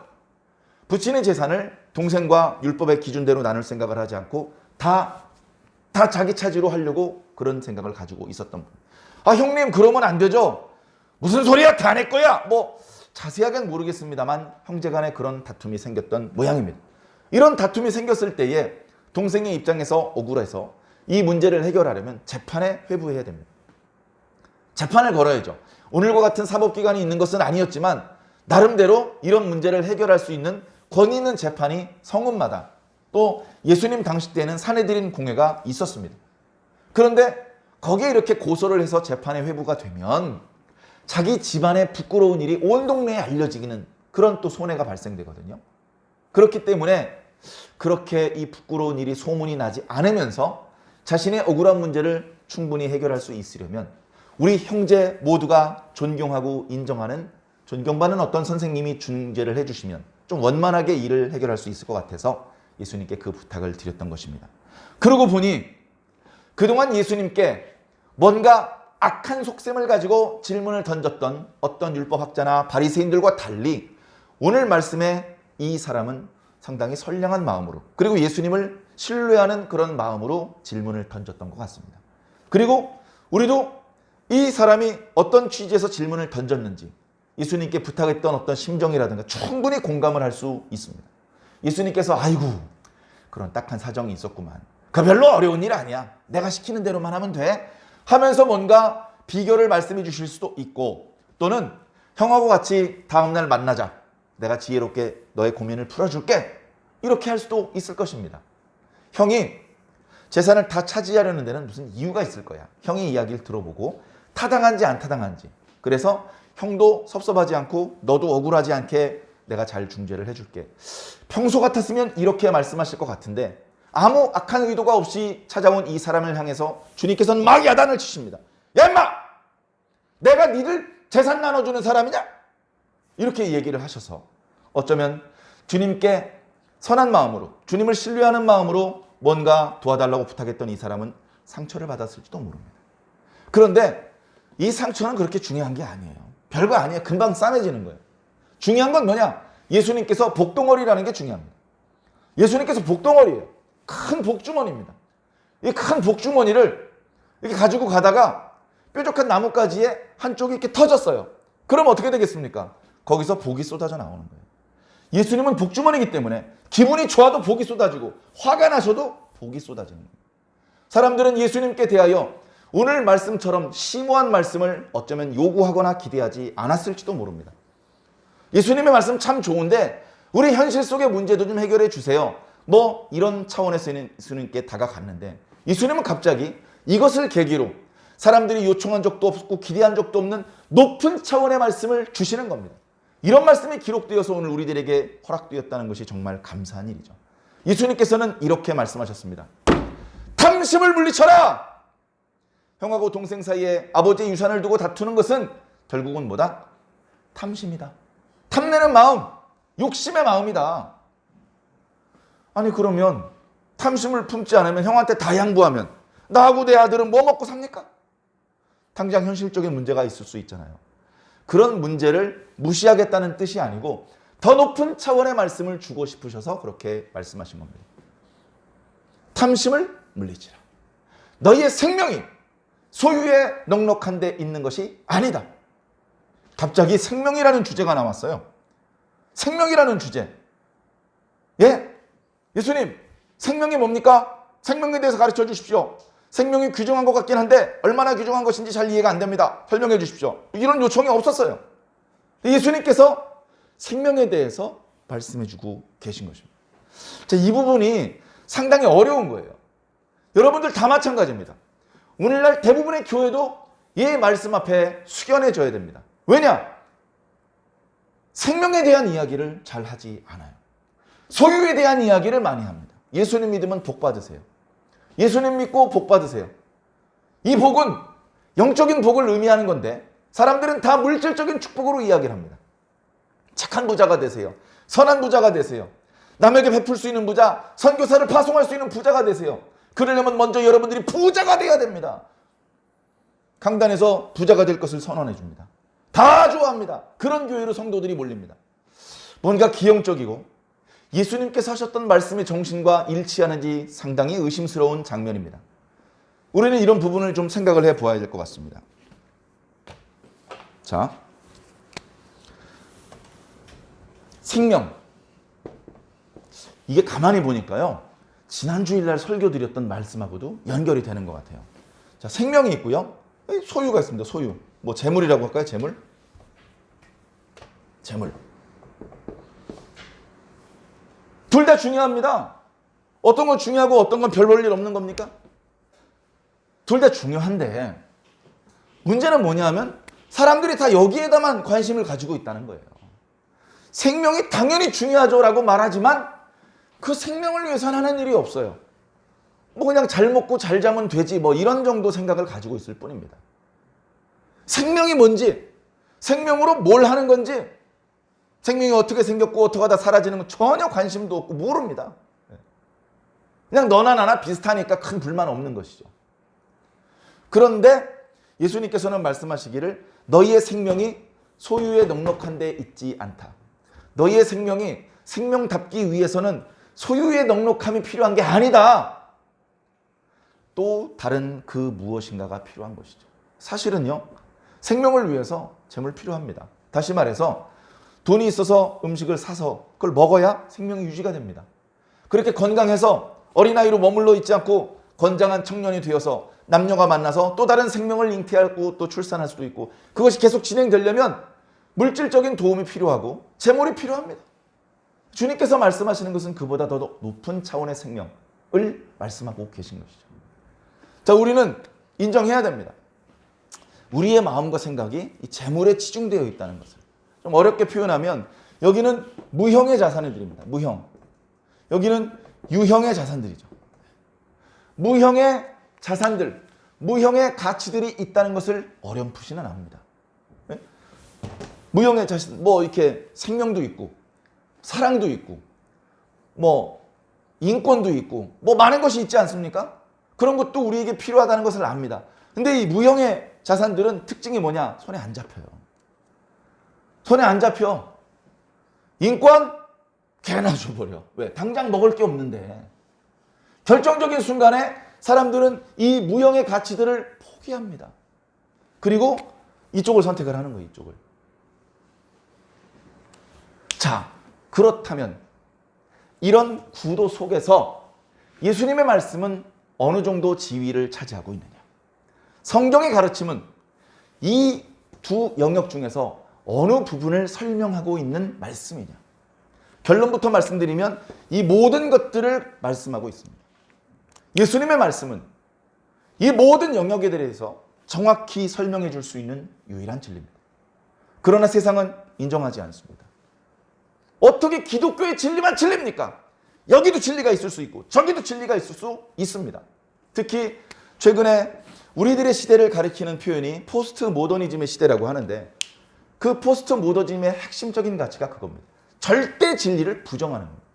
부친의 재산을 동생과 율법의 기준대로 나눌 생각을 하지 않고 다 자기 차지로 하려고 그런 생각을 가지고 있었던 분. 아, 형님, 그러면 안 되죠. 무슨 소리야, 다 내 거야. 뭐 자세하게는 모르겠습니다만 형제 간에 그런 다툼이 생겼던 모양입니다. 이런 다툼이 생겼을 때에 동생의 입장에서 억울해서 이 문제를 해결하려면 재판에 회부해야 됩니다. 재판을 걸어야죠. 오늘과 같은 사법기관이 있는 것은 아니었지만 나름대로 이런 문제를 해결할 수 있는 권위 있는 재판이 성읍마다 또 예수님 당시 때는 사내들인 공회가 있었습니다. 그런데 거기에 이렇게 고소를 해서 재판에 회부가 되면 자기 집안의 부끄러운 일이 온 동네에 알려지기는 그런 또 손해가 발생되거든요. 그렇기 때문에 그렇게 이 부끄러운 일이 소문이 나지 않으면서 자신의 억울한 문제를 충분히 해결할 수 있으려면 우리 형제 모두가 존경하고 인정하는 존경받는 어떤 선생님이 중재를 해주시면 좀 원만하게 일을 해결할 수 있을 것 같아서 예수님께 그 부탁을 드렸던 것입니다. 그러고 보니 그동안 예수님께 뭔가 악한 속셈을 가지고 질문을 던졌던 어떤 율법학자나 바리새인들과 달리 오늘 말씀에 이 사람은 상당히 선량한 마음으로, 그리고 예수님을 신뢰하는 그런 마음으로 질문을 던졌던 것 같습니다. 그리고 우리도 이 사람이 어떤 취지에서 질문을 던졌는지 예수님께 부탁했던 어떤 심정이라든가 충분히 공감을 할 수 있습니다. 예수님께서 아이고 그런 딱한 사정이 있었구만. 그 별로 어려운 일 아니야. 내가 시키는 대로만 하면 돼. 하면서 뭔가 비결을 말씀해 주실 수도 있고, 또는 형하고 같이 다음날 만나자. 내가 지혜롭게 너의 고민을 풀어줄게. 이렇게 할 수도 있을 것입니다. 형이 재산을 다 차지하려는 데는 무슨 이유가 있을 거야. 형의 이야기를 들어보고 타당한지 안 타당한지. 그래서 형도 섭섭하지 않고 너도 억울하지 않게 내가 잘 중재를 해줄게. 평소 같았으면 이렇게 말씀하실 것 같은데 아무 악한 의도가 없이 찾아온 이 사람을 향해서 주님께서는 막 야단을 치십니다. 야 인마! 내가 니들 재산 나눠주는 사람이냐? 이렇게 얘기를 하셔서 어쩌면 주님께 선한 마음으로, 주님을 신뢰하는 마음으로 뭔가 도와달라고 부탁했던 이 사람은 상처를 받았을지도 모릅니다. 그런데 이 상처는 그렇게 중요한 게 아니에요. 별거 아니에요. 금방 싸매지는 거예요. 중요한 건 뭐냐? 예수님께서 복덩어리라는 게 중요합니다. 예수님께서 복덩어리예요. 큰 복주머니입니다. 이 큰 복주머니를 이렇게 가지고 가다가 뾰족한 나뭇가지에 한쪽이 이렇게 터졌어요. 그럼 어떻게 되겠습니까? 거기서 복이 쏟아져 나오는 거예요. 예수님은 복주머니이기 때문에 기분이 좋아도 복이 쏟아지고 화가 나셔도 복이 쏟아지는 거예요. 사람들은 예수님께 대하여 오늘 말씀처럼 심오한 말씀을 어쩌면 요구하거나 기대하지 않았을지도 모릅니다. 예수님의 말씀 참 좋은데 우리 현실 속의 문제도 좀 해결해 주세요. 뭐 이런 차원에서 예수님께 다가갔는데 예수님은 갑자기 이것을 계기로 사람들이 요청한 적도 없고 기대한 적도 없는 높은 차원의 말씀을 주시는 겁니다. 이런 말씀이 기록되어서 오늘 우리들에게 허락되었다는 것이 정말 감사한 일이죠. 예수님께서는 이렇게 말씀하셨습니다. 탐심을 물리쳐라! 형하고 동생 사이에 아버지의 유산을 두고 다투는 것은 결국은 뭐다? 탐심이다. 탐내는 마음, 욕심의 마음이다. 아니 그러면 탐심을 품지 않으면 형한테 다 양보하면 나하고 내 아들은 뭐 먹고 삽니까? 당장 현실적인 문제가 있을 수 있잖아요. 그런 문제를 무시하겠다는 뜻이 아니고 더 높은 차원의 말씀을 주고 싶으셔서 그렇게 말씀하신 겁니다. 탐심을 물리치라. 너희의 생명이 소유에 넉넉한 데 있는 것이 아니다. 갑자기 생명이라는 주제가 나왔어요. 생명이라는 주제. 예? 예수님, 생명이 뭡니까? 생명에 대해서 가르쳐 주십시오. 생명이 규정한 것 같긴 한데 얼마나 규정한 것인지 잘 이해가 안 됩니다. 설명해 주십시오. 이런 요청이 없었어요. 예수님께서 생명에 대해서 말씀해 주고 계신 것입니다. 이 부분이 상당히 어려운 거예요. 여러분들 다 마찬가지입니다. 오늘날 대부분의 교회도 이 말씀 앞에 숙연해져야 됩니다. 왜냐? 생명에 대한 이야기를 잘 하지 않아요. 소유에 대한 이야기를 많이 합니다. 예수님 믿으면 복 받으세요. 예수님 믿고 복 받으세요. 이 복은 영적인 복을 의미하는 건데 사람들은 다 물질적인 축복으로 이야기를 합니다. 착한 부자가 되세요. 선한 부자가 되세요. 남에게 베풀 수 있는 부자, 선교사를 파송할 수 있는 부자가 되세요. 그러려면 먼저 여러분들이 부자가 돼야 됩니다. 강단에서 부자가 될 것을 선언해 줍니다. 다 좋아합니다. 그런 교회로 성도들이 몰립니다. 뭔가 기형적이고 예수님께서 하셨던 말씀의 정신과 일치하는지 상당히 의심스러운 장면입니다. 우리는 이런 부분을 좀 생각을 해보아야 될 것 같습니다. 자, 생명. 이게 가만히 보니까요. 지난 주일날 설교 드렸던 말씀하고도 연결이 되는 것 같아요. 자, 생명이 있고요. 소유가 있습니다. 소유. 뭐 재물이라고 할까요? 재물. 둘 다 중요합니다. 어떤 건 중요하고 어떤 건 별 볼 일 없는 겁니까? 둘 다 중요한데 문제는 뭐냐면 사람들이 다 여기에다만 관심을 가지고 있다는 거예요. 생명이 당연히 중요하죠라고 말하지만 그 생명을 위해서는 하는 일이 없어요. 뭐 그냥 잘 먹고 잘 자면 되지 뭐 이런 정도 생각을 가지고 있을 뿐입니다. 생명이 뭔지, 생명으로 뭘 하는 건지, 생명이 어떻게 생겼고 어떻게 하다 사라지는 건 전혀 관심도 없고 모릅니다. 그냥 너나 나나 비슷하니까 큰 불만 없는 것이죠. 그런데 예수님께서는 말씀하시기를 너희의 생명이 소유에 넉넉한 데 있지 않다. 너희의 생명이 생명답기 위해서는 소유의 넉넉함이 필요한 게 아니다. 또 다른 그 무엇인가가 필요한 것이죠. 사실은요, 생명을 위해서 재물 필요합니다. 다시 말해서 돈이 있어서 음식을 사서 그걸 먹어야 생명이 유지가 됩니다. 그렇게 건강해서 어린아이로 머물러 있지 않고 건장한 청년이 되어서 남녀가 만나서 또 다른 생명을 잉태하고 또 출산할 수도 있고, 그것이 계속 진행되려면 물질적인 도움이 필요하고 재물이 필요합니다. 주님께서 말씀하시는 것은 그보다 더 높은 차원의 생명을 말씀하고 계신 것이죠. 자, 우리는 인정해야 됩니다. 우리의 마음과 생각이 이 재물에 치중되어 있다는 것을. 좀 어렵게 표현하면 여기는 무형의 자산들입니다. 무형. 여기는 유형의 자산들이죠. 무형의 자산들, 무형의 가치들이 있다는 것을 어렴풋이는 압니다. 네? 무형의 자산, 뭐 이렇게 생명도 있고 사랑도 있고 뭐 인권도 있고 뭐 많은 것이 있지 않습니까? 그런 것도 우리에게 필요하다는 것을 압니다. 근데 이 무형의 자산들은 특징이 뭐냐? 손에 안 잡혀요. 손에 안 잡혀. 인권? 개나 줘버려. 왜? 당장 먹을 게 없는데. 결정적인 순간에 사람들은 이 무형의 가치들을 포기합니다. 그리고 이쪽을 선택을 하는 거예요. 이쪽을. 자, 그렇다면 이런 구도 속에서 예수님의 말씀은 어느 정도 지위를 차지하고 있느냐? 성경의 가르침은 이 두 영역 중에서 어느 부분을 설명하고 있는 말씀이냐? 결론부터 말씀드리면 이 모든 것들을 말씀하고 있습니다. 예수님의 말씀은 이 모든 영역에 대해서 정확히 설명해 줄 수 있는 유일한 진리입니다. 그러나 세상은 인정하지 않습니다. 어떻게 기독교의 진리만 진리입니까? 여기도 진리가 있을 수 있고 저기도 진리가 있을 수 있습니다. 특히 최근에 우리들의 시대를 가리키는 표현이 포스트 모더니즘의 시대라고 하는데, 그 포스트 모더니즘의 핵심적인 가치가 그겁니다. 절대 진리를 부정하는 겁니다.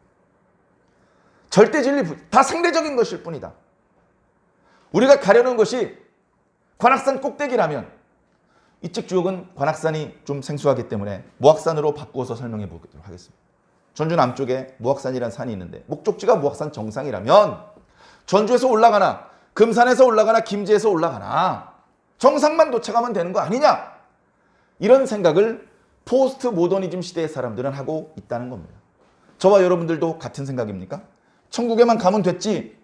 절대 진리, 다 상대적인 것일 뿐이다. 우리가 가려는 것이 관악산 꼭대기라면, 이쪽 지역은 관악산이 좀 생소하기 때문에 무악산으로 바꾸어서 설명해 보도록 하겠습니다. 전주 남쪽에 무악산이라는 산이 있는데 목적지가 무악산 정상이라면 전주에서 올라가나 금산에서 올라가나 김제에서 올라가나 정상만 도착하면 되는 거 아니냐? 이런 생각을 포스트 모더니즘 시대의 사람들은 하고 있다는 겁니다. 저와 여러분들도 같은 생각입니까? 천국에만 가면 됐지,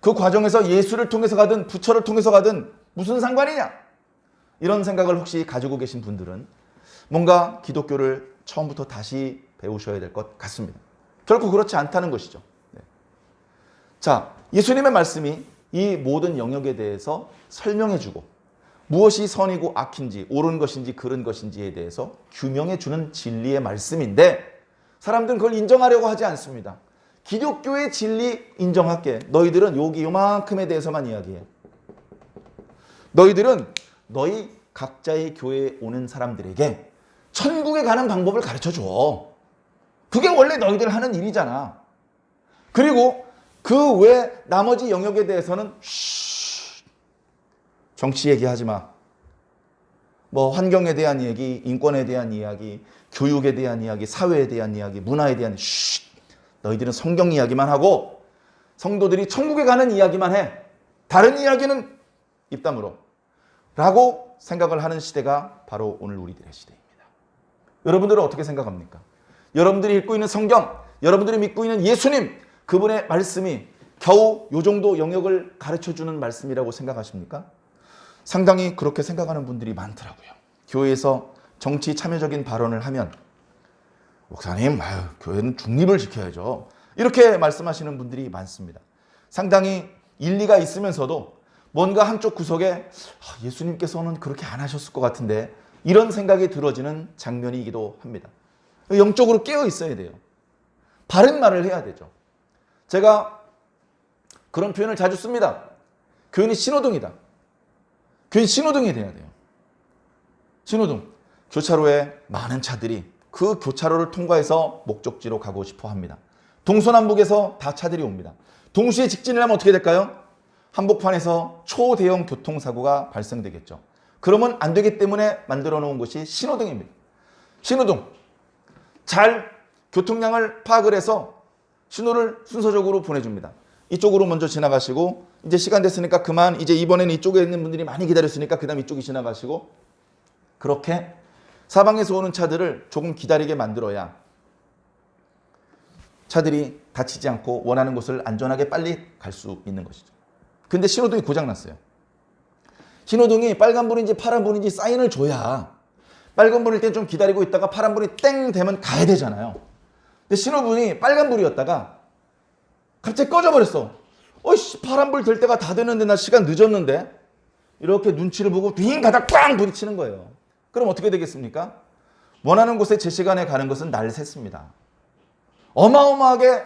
그 과정에서 예수를 통해서 가든 부처를 통해서 가든 무슨 상관이냐? 이런 생각을 혹시 가지고 계신 분들은 뭔가 기독교를 처음부터 다시 배우셔야 될 것 같습니다. 결코 그렇지 않다는 것이죠. 네. 자, 예수님의 말씀이 이 모든 영역에 대해서 설명해주고 무엇이 선이고 악인지, 옳은 것인지 그른 것인지에 대해서 규명해주는 진리의 말씀인데, 사람들은 그걸 인정하려고 하지 않습니다. 기독교의 진리 인정할게. 너희들은 여기 요만큼에 대해서만 이야기해. 너희들은 너희 각자의 교회에 오는 사람들에게 천국에 가는 방법을 가르쳐줘. 그게 원래 너희들 하는 일이잖아. 그리고 그 외 나머지 영역에 대해서는 정치 얘기하지 마. 뭐 환경에 대한 얘기, 인권에 대한 이야기, 교육에 대한 이야기, 사회에 대한 이야기, 문화에 대한 너희들은 성경 이야기만 하고 성도들이 천국에 가는 이야기만 해. 다른 이야기는 입 다물어. 라고 생각을 하는 시대가 바로 오늘 우리들의 시대입니다. 여러분들은 어떻게 생각합니까? 여러분들이 읽고 있는 성경, 여러분들이 믿고 있는 예수님, 그분의 말씀이 겨우 이 정도 영역을 가르쳐주는 말씀이라고 생각하십니까? 상당히 그렇게 생각하는 분들이 많더라고요. 교회에서 정치 참여적인 발언을 하면 목사님, 교회는 중립을 지켜야죠. 이렇게 말씀하시는 분들이 많습니다. 상당히 일리가 있으면서도 뭔가 한쪽 구석에 예수님께서는 그렇게 안 하셨을 것 같은데, 이런 생각이 들어지는 장면이기도 합니다. 영적으로 깨어 있어야 돼요. 바른 말을 해야 되죠. 제가 그런 표현을 자주 씁니다. 교인이 신호등이다. 교인 신호등이 돼야 돼요. 신호등. 교차로에 많은 차들이 그 교차로를 통과해서 목적지로 가고 싶어 합니다. 동서남북에서 다 차들이 옵니다. 동시에 직진을 하면 어떻게 될까요? 한복판에서 초대형 교통사고가 발생되겠죠. 그러면 안 되기 때문에 만들어 놓은 것이 신호등입니다. 신호등. 잘 교통량을 파악을 해서 신호를 순서적으로 보내줍니다. 이쪽으로 먼저 지나가시고 이제 시간 됐으니까 그만, 이제 이번에는 이쪽에 있는 분들이 많이 기다렸으니까 그 다음 이쪽이 지나가시고, 그렇게 사방에서 오는 차들을 조금 기다리게 만들어야 차들이 다치지 않고 원하는 곳을 안전하게 빨리 갈 수 있는 것이죠. 근데 신호등이 고장났어요. 신호등이 빨간불인지 파란불인지 사인을 줘야, 빨간불일 땐 좀 기다리고 있다가 파란불이 땡 되면 가야 되잖아요. 근데 신호등이 빨간불이었다가 갑자기 꺼져버렸어. 어이씨, 파란불 될 때가 다 됐는데 나 시간 늦었는데? 이렇게 눈치를 보고 빙 가다 꽝 부딪히는 거예요. 그럼 어떻게 되겠습니까? 원하는 곳에 제 시간에 가는 것은 날 샜습니다. 어마어마하게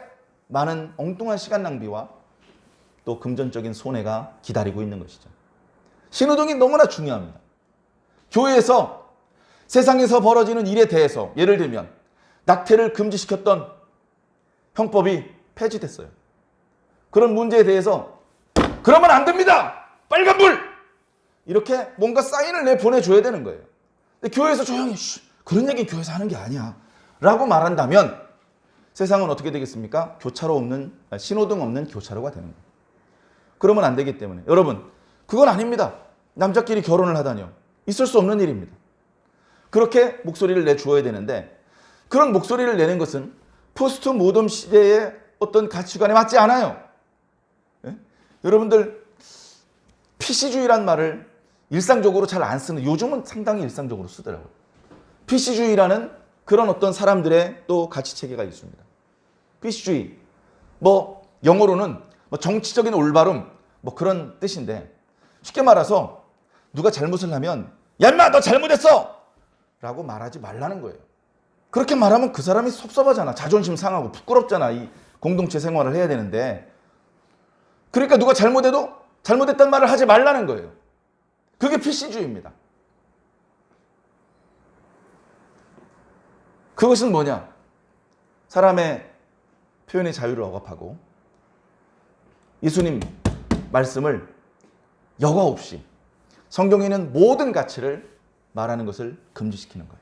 많은 엉뚱한 시간 낭비와 또 금전적인 손해가 기다리고 있는 것이죠. 신호등이 너무나 중요합니다. 교회에서 세상에서 벌어지는 일에 대해서 예를 들면 낙태를 금지시켰던 형법이 폐지됐어요. 그런 문제에 대해서 그러면 안 됩니다! 빨간불! 이렇게 뭔가 사인을 보내줘야 되는 거예요. 근데 교회에서 조용히 그런 얘기 교회에서 하는 게 아니야 라고 말한다면 세상은 어떻게 되겠습니까? 교차로 없는, 신호등 없는 교차로가 되는 거예요. 그러면 안 되기 때문에 여러분, 그건 아닙니다. 남자끼리 결혼을 하다니요. 있을 수 없는 일입니다. 그렇게 목소리를 내주어야 되는데 그런 목소리를 내는 것은 포스트 모덤 시대의 어떤 가치관에 맞지 않아요. 예? 여러분들 PC주의란 말을 일상적으로 잘 안 쓰는, 요즘은 상당히 일상적으로 쓰더라고요. PC주의라는 그런 어떤 사람들의 또 가치체계가 있습니다. PC주의, 뭐 영어로는 뭐 정치적인 올바름, 뭐 그런 뜻인데 쉽게 말해서 누가 잘못을 하면 야 인마 너 잘못했어! 라고 말하지 말라는 거예요. 그렇게 말하면 그 사람이 섭섭하잖아. 자존심 상하고 부끄럽잖아. 이 공동체 생활을 해야 되는데. 그러니까 누가 잘못해도 잘못했단 말을 하지 말라는 거예요. 그게 PC주의입니다. 그것은 뭐냐? 사람의 표현의 자유를 억압하고 예수님 말씀을 여과 없이 성경에 있는 모든 가치를 말하는 것을 금지시키는 거예요.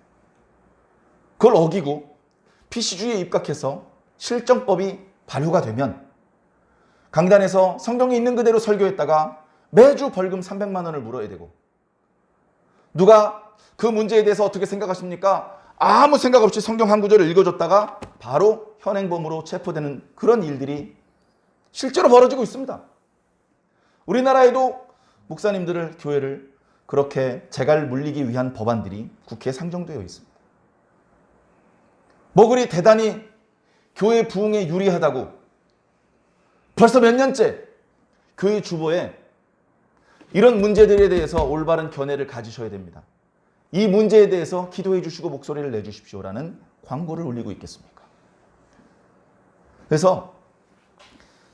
그걸 어기고 PC주의에 입각해서 실정법이 발효가 되면 강단에서 성경에 있는 그대로 설교했다가 매주 벌금 300만 원을 물어야 되고, 누가 그 문제에 대해서 어떻게 생각하십니까? 아무 생각 없이 성경 한 구절을 읽어줬다가 바로 현행범으로 체포되는 그런 일들이 실제로 벌어지고 있습니다. 우리나라에도 목사님들을, 교회를 그렇게 재갈 물리기 위한 법안들이 국회에 상정되어 있습니다. 뭐 그리 대단히 교회 부흥에 유리하다고 벌써 몇 년째 교회 주보에 이런 문제들에 대해서 올바른 견해를 가지셔야 됩니다. 이 문제에 대해서 기도해 주시고 목소리를 내주십시오라는 광고를 올리고 있겠습니까? 그래서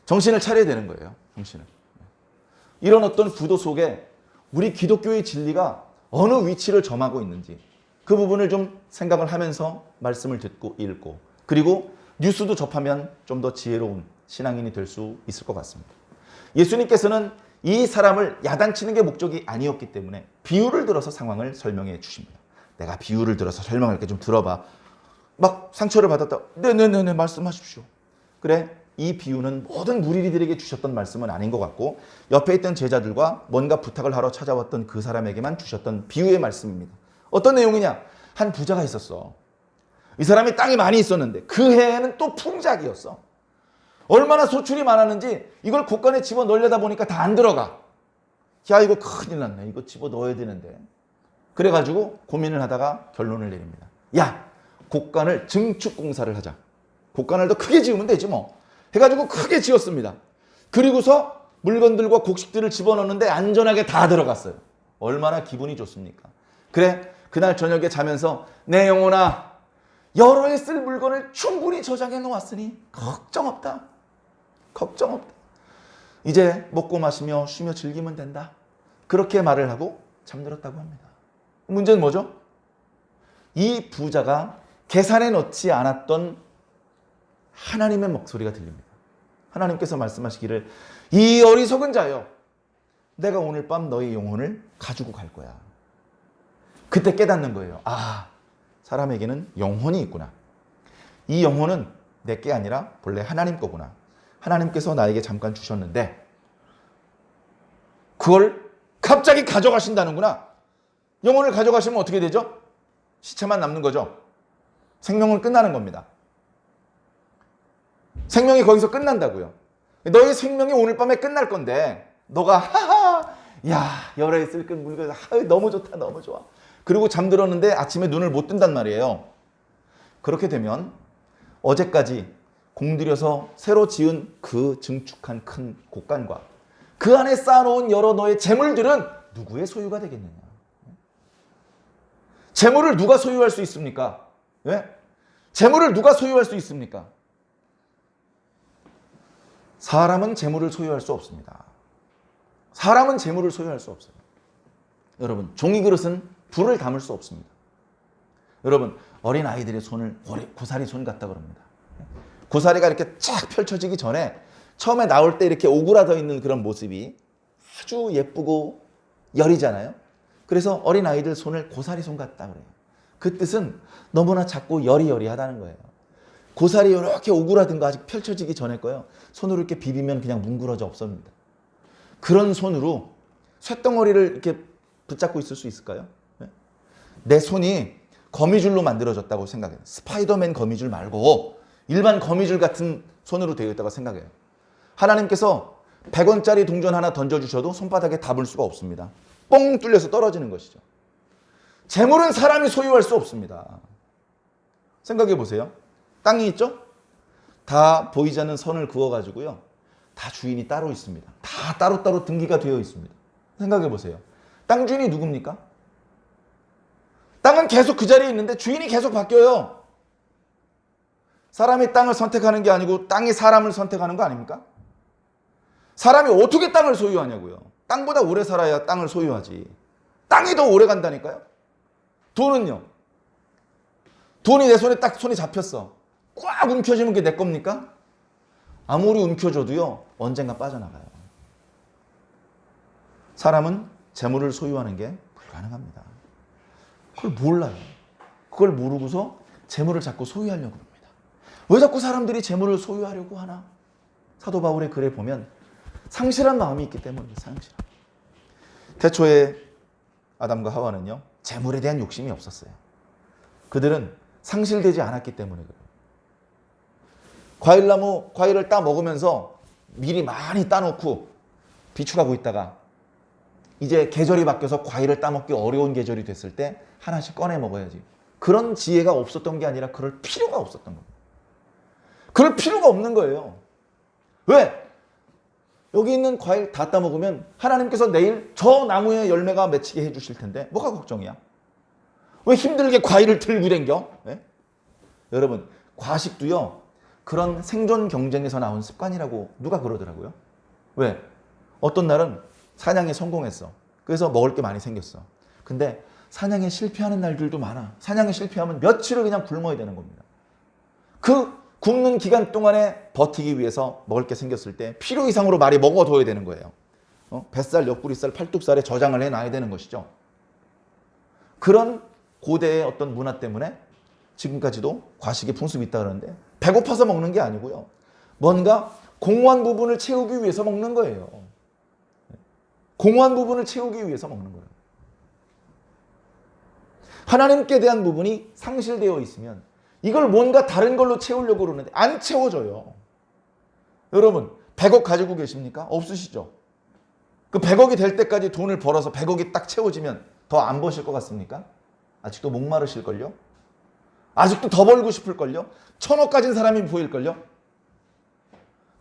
정신을 차려야 되는 거예요. 정신을. 이런 어떤 구도 속에 우리 기독교의 진리가 어느 위치를 점하고 있는지 그 부분을 좀 생각을 하면서 말씀을 듣고 읽고, 그리고 뉴스도 접하면 좀 더 지혜로운 신앙인이 될 수 있을 것 같습니다. 예수님께서는 이 사람을 야단치는 게 목적이 아니었기 때문에 비유를 들어서 상황을 설명해 주십니다. 내가 비유를 들어서 설명할게, 좀 들어봐. 막 상처를 받았다. 네네네 말씀하십시오. 그래, 이 비유는 모든 무리들에게 주셨던 말씀은 아닌 것 같고 옆에 있던 제자들과 뭔가 부탁을 하러 찾아왔던 그 사람에게만 주셨던 비유의 말씀입니다. 어떤 내용이냐? 한 부자가 있었어. 이 사람이 땅이 많이 있었는데 그 해에는 또 풍작이었어. 얼마나 소출이 많았는지 이걸 곳간에 집어 넣으려다 보니까 다 안 들어가. 야, 이거 큰일 났네. 이거 집어 넣어야 되는데. 그래가지고 고민을 하다가 결론을 내립니다. 야, 곳간을 증축 공사를 하자. 곳간을 더 크게 지으면 되지 뭐. 해가지고 크게 지었습니다. 그리고서 물건들과 곡식들을 집어넣는데 안전하게 다 들어갔어요. 얼마나 기분이 좋습니까? 그래, 그날 저녁에 자면서 내 영혼아, 여러 해 쓸 물건을 충분히 저장해 놓았으니 걱정 없다. 걱정 없다. 이제 먹고 마시며 쉬며 즐기면 된다. 그렇게 말을 하고 잠들었다고 합니다. 문제는 뭐죠? 이 부자가 계산해 넣지 않았던 하나님의 목소리가 들립니다. 하나님께서 말씀하시기를 이 어리석은 자여, 내가 오늘 밤 너의 영혼을 가지고 갈 거야. 그때 깨닫는 거예요. 아, 사람에게는 영혼이 있구나. 이 영혼은 내게 아니라 본래 하나님 거구나. 하나님께서 나에게 잠깐 주셨는데 그걸 갑자기 가져가신다는구나. 영혼을 가져가시면 어떻게 되죠? 시체만 남는 거죠. 생명은 끝나는 겁니다. 생명이 거기서 끝난다고요. 너의 생명이 오늘 밤에 끝날 건데 너가 하하 야 열에 있을 끈 물고 너무 좋다 너무 좋아. 그리고 잠들었는데 아침에 눈을 못 뜬단 말이에요. 그렇게 되면 어제까지 공들여서 새로 지은 그 증축한 큰 곳간과 그 안에 쌓아놓은 여러 너의 재물들은 누구의 소유가 되겠느냐. 재물을 누가 소유할 수 있습니까? 예? 재물을 누가 소유할 수 있습니까? 사람은 재물을 소유할 수 없습니다. 사람은 재물을 소유할 수 없어요. 여러분, 종이 그릇은 불을 담을 수 없습니다. 여러분, 어린 아이들의 손을 고사리 손 같다 그럽니다. 고사리가 이렇게 쫙 펼쳐지기 전에 처음에 나올 때 이렇게 오그라져 있는 그런 모습이 아주 예쁘고 여리잖아요. 그래서 어린 아이들 손을 고사리 손 같다 그래요. 그 뜻은 너무나 작고 여리여리하다는 거예요. 고사리 이렇게 오그라든 거 아직 펼쳐지기 전에 거요. 손으로 이렇게 비비면 그냥 뭉그러져 없습니다. 그런 손으로 쇳덩어리를 이렇게 붙잡고 있을 수 있을까요? 내 손이 거미줄로 만들어졌다고 생각해요. 스파이더맨 거미줄 말고 일반 거미줄 같은 손으로 되어 있다고 생각해요. 하나님께서 100원짜리 동전 하나 던져주셔도 손바닥에 닿을 수가 없습니다. 뻥 뚫려서 떨어지는 것이죠. 재물은 사람이 소유할 수 없습니다. 생각해 보세요. 땅이 있죠? 다 보이지 않는 선을 그어가지고요. 다 주인이 따로 있습니다. 다 따로따로 등기가 되어 있습니다. 생각해 보세요. 땅 주인이 누굽니까? 땅은 계속 그 자리에 있는데 주인이 계속 바뀌어요. 사람이 땅을 선택하는 게 아니고 땅이 사람을 선택하는 거 아닙니까? 사람이 어떻게 땅을 소유하냐고요. 땅보다 오래 살아야 땅을 소유하지. 땅이 더 오래 간다니까요. 돈은요. 돈이 내 손에 딱 손이 잡혔어. 꽉 움켜쥐는 게 내 겁니까? 아무리 움켜줘도요. 언젠가 빠져나가요. 사람은 재물을 소유하는 게 불가능합니다. 그걸 몰라요. 그걸 모르고서 재물을 자꾸 소유하려고 합니다. 왜 자꾸 사람들이 재물을 소유하려고 하나? 사도 바울의 글에 보면 상실한 마음이 있기 때문입니다. 상실한. 태초에 아담과 하와는요. 재물에 대한 욕심이 없었어요. 그들은 상실되지 않았기 때문에 그래요. 과일나무 과일을 따 먹으면서 미리 많이 따놓고 비축하고 있다가 이제 계절이 바뀌어서 과일을 따먹기 어려운 계절이 됐을 때 하나씩 꺼내 먹어야지. 그런 지혜가 없었던 게 아니라 그럴 필요가 없었던 겁니다. 그럴 필요가 없는 거예요. 왜? 여기 있는 과일 다 따먹으면 하나님께서 내일 저 나무의 열매가 맺히게 해주실 텐데 뭐가 걱정이야? 왜 힘들게 과일을 들고 댕겨? 네? 여러분, 과식도요. 그런 생존 경쟁에서 나온 습관이라고 누가 그러더라고요. 왜? 어떤 날은 사냥에 성공했어. 그래서 먹을 게 많이 생겼어. 근데 사냥에 실패하는 날들도 많아. 사냥에 실패하면 며칠을 그냥 굶어야 되는 겁니다. 그 굶는 기간 동안에 버티기 위해서 먹을 게 생겼을 때 필요 이상으로 많이 먹어둬야 되는 거예요. 뱃살, 옆구리살, 팔뚝살에 저장을 해놔야 되는 것이죠. 그런 고대의 어떤 문화 때문에 지금까지도 과식의 풍습이 있다 그러는데 배고파서 먹는 게 아니고요. 뭔가 공허한 부분을 채우기 위해서 먹는 거예요. 공허한 부분을 채우기 위해서 먹는 거예요. 하나님께 대한 부분이 상실되어 있으면 이걸 뭔가 다른 걸로 채우려고 그러는데 안 채워져요. 여러분, 100억 가지고 계십니까? 없으시죠? 그 100억이 될 때까지 돈을 벌어서 100억이 딱 채워지면 더 안 버실 것 같습니까? 아직도 목마르실걸요? 아직도 더 벌고 싶을걸요? 1000억 가진 사람이 보일걸요?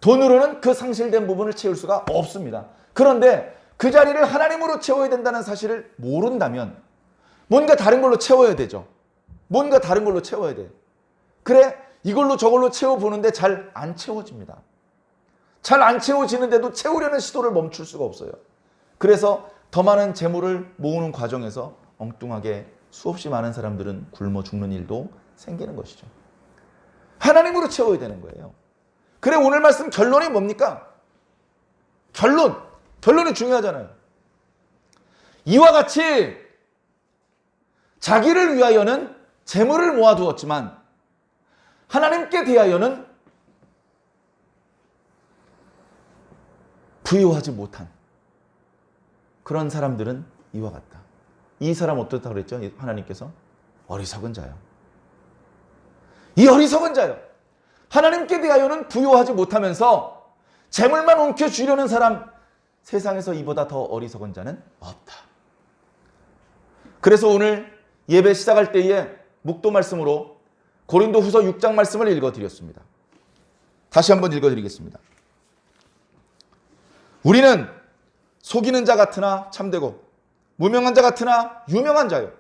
돈으로는 그 상실된 부분을 채울 수가 없습니다. 그런데 그 자리를 하나님으로 채워야 된다는 사실을 모른다면 뭔가 다른 걸로 채워야 되죠. 뭔가 다른 걸로 채워야 돼. 그래, 이걸로 저걸로 채워보는데 잘 안 채워집니다. 잘 안 채워지는데도 채우려는 시도를 멈출 수가 없어요. 그래서 더 많은 재물을 모으는 과정에서 엉뚱하게 수없이 많은 사람들은 굶어 죽는 일도 생기는 것이죠. 하나님으로 채워야 되는 거예요. 그래, 오늘 말씀 결론이 뭡니까? 결론이 중요하잖아요. 이와 같이 자기를 위하여는 재물을 모아두었지만 하나님께 대하여는 부요하지 못한 그런 사람들은 이와 같다. 이 사람 어떻다고 그랬죠? 하나님께서 어리석은 자요. 이 어리석은 자요. 하나님께 대하여는 부요하지 못하면서 재물만 옮겨주려는 사람, 세상에서 이보다 더 어리석은 자는 없다. 그래서 오늘 예배 시작할 때에 묵도 말씀으로 고린도 후서 6장 말씀을 읽어드렸습니다. 다시 한번 읽어드리겠습니다. 우리는 속이는 자 같으나 참되고 무명한 자 같으나 유명한 자요.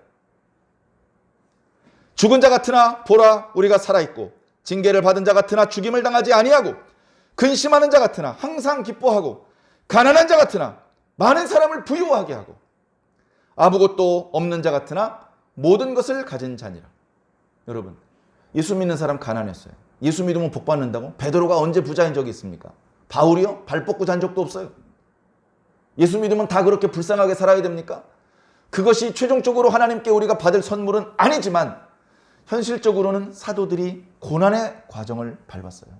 죽은 자 같으나 보라 우리가 살아있고 징계를 받은 자 같으나 죽임을 당하지 아니하고 근심하는 자 같으나 항상 기뻐하고 가난한 자 같으나 많은 사람을 부유하게 하고 아무것도 없는 자 같으나 모든 것을 가진 자니라. 여러분, 예수 믿는 사람 가난했어요. 예수 믿으면 복 받는다고? 베드로가 언제 부자인 적이 있습니까? 바울이요? 발 뻗고 잔 적도 없어요. 예수 믿으면 다 그렇게 불쌍하게 살아야 됩니까? 그것이 최종적으로 하나님께 우리가 받을 선물은 아니지만 현실적으로는 사도들이 고난의 과정을 밟았어요.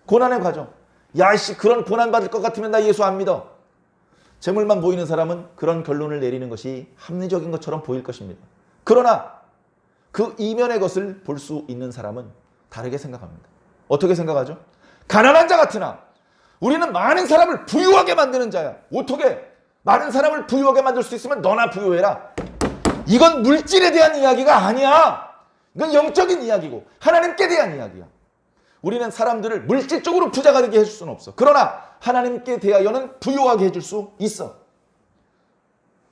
고난의 과정. 야이씨, 그런 고난 받을 것 같으면 나 예수 안 믿어. 재물만 보이는 사람은 그런 결론을 내리는 것이 합리적인 것처럼 보일 것입니다. 그러나 그 이면의 것을 볼 수 있는 사람은 다르게 생각합니다. 어떻게 생각하죠? 가난한 자 같으나 우리는 많은 사람을 부유하게 만드는 자야. 어떻게? 많은 사람을 부유하게 만들 수 있으면 너나 부유해라. 이건 물질에 대한 이야기가 아니야. 이건 영적인 이야기고 하나님께 대한 이야기야. 우리는 사람들을 물질적으로 부자가 되게 해줄 수는 없어. 그러나 하나님께 대하여는 부유하게 해줄 수 있어.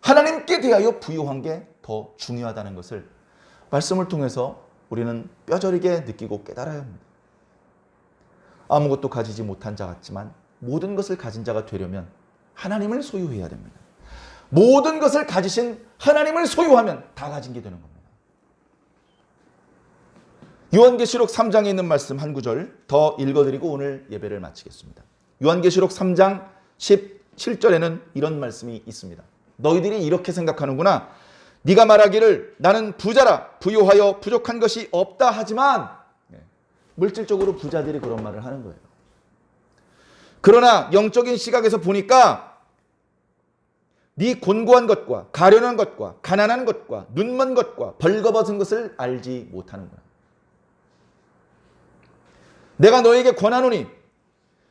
하나님께 대하여 부유한 게 더 중요하다는 것을 말씀을 통해서 우리는 뼈저리게 느끼고 깨달아야 합니다. 아무것도 가지지 못한 자 같지만 모든 것을 가진 자가 되려면 하나님을 소유해야 됩니다. 모든 것을 가지신 하나님을 소유하면 다 가진 게 되는 겁니다. 요한계시록 3장에 있는 말씀 한 구절 더 읽어드리고 오늘 예배를 마치겠습니다. 요한계시록 3장 17절에는 이런 말씀이 있습니다. 너희들이 이렇게 생각하는구나. 네가 말하기를 나는 부자라 부유하여 부족한 것이 없다 하지만 물질적으로 부자들이 그런 말을 하는 거예요. 그러나 영적인 시각에서 보니까 네 곤고한 것과 가련한 것과 가난한 것과 눈먼 것과 벌거벗은 것을 알지 못하는구나. 내가 너에게 권하노니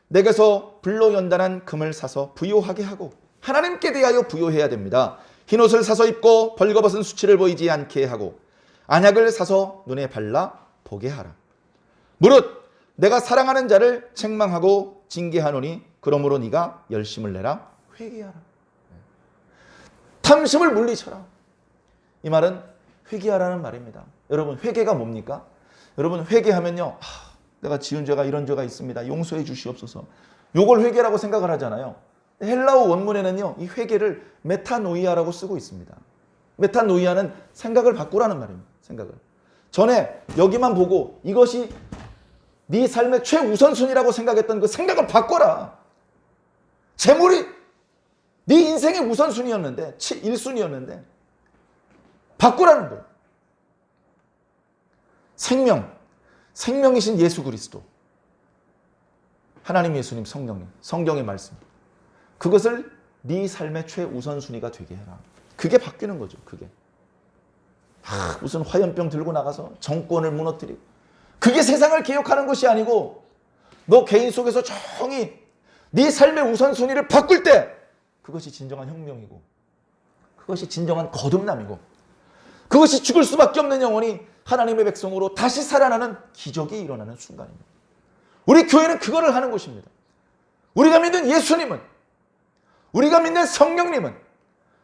내게서 불로 연단한 금을 사서 부요하게 하고 하나님께 대하여 부요해야 됩니다. 흰옷을 사서 입고 벌거벗은 수치를 보이지 않게 하고 안약을 사서 눈에 발라 보게 하라. 무릇 내가 사랑하는 자를 책망하고 징계하노니 그러므로 네가 열심을 내라 회개하라. 탐심을 물리쳐라. 이 말은 회개하라는 말입니다. 여러분, 회개가 뭡니까? 여러분, 회개하면요, 내가 지은 죄가 이런 죄가 있습니다. 용서해 주시옵소서. 요걸 회개라고 생각을 하잖아요. 헬라어 원문에는요, 이 회개를 메타노이아라고 쓰고 있습니다. 메타노이아는 생각을 바꾸라는 말입니다. 생각을. 전에 여기만 보고 이것이 네 삶의 최우선순위라고 생각했던 그 생각을 바꿔라. 재물이 네 인생의 우선순위였는데, 1순위였는데 바꾸라는 거예요. 생명이신 예수 그리스도, 하나님 예수님 성령님, 성경의 말씀, 그것을 네 삶의 최우선순위가 되게 해라. 그게 바뀌는 거죠. 그게 무슨 화염병 들고 나가서 정권을 무너뜨리고, 그게 세상을 개혁하는 것이 아니고 너 개인 속에서 정히 네 삶의 우선순위를 바꿀 때 그것이 진정한 혁명이고 그것이 진정한 거듭남이고 그것이 죽을 수밖에 없는 영혼이 하나님의 백성으로 다시 살아나는 기적이 일어나는 순간입니다. 우리 교회는 그거를 하는 곳입니다. 우리가 믿는 예수님은, 우리가 믿는 성령님은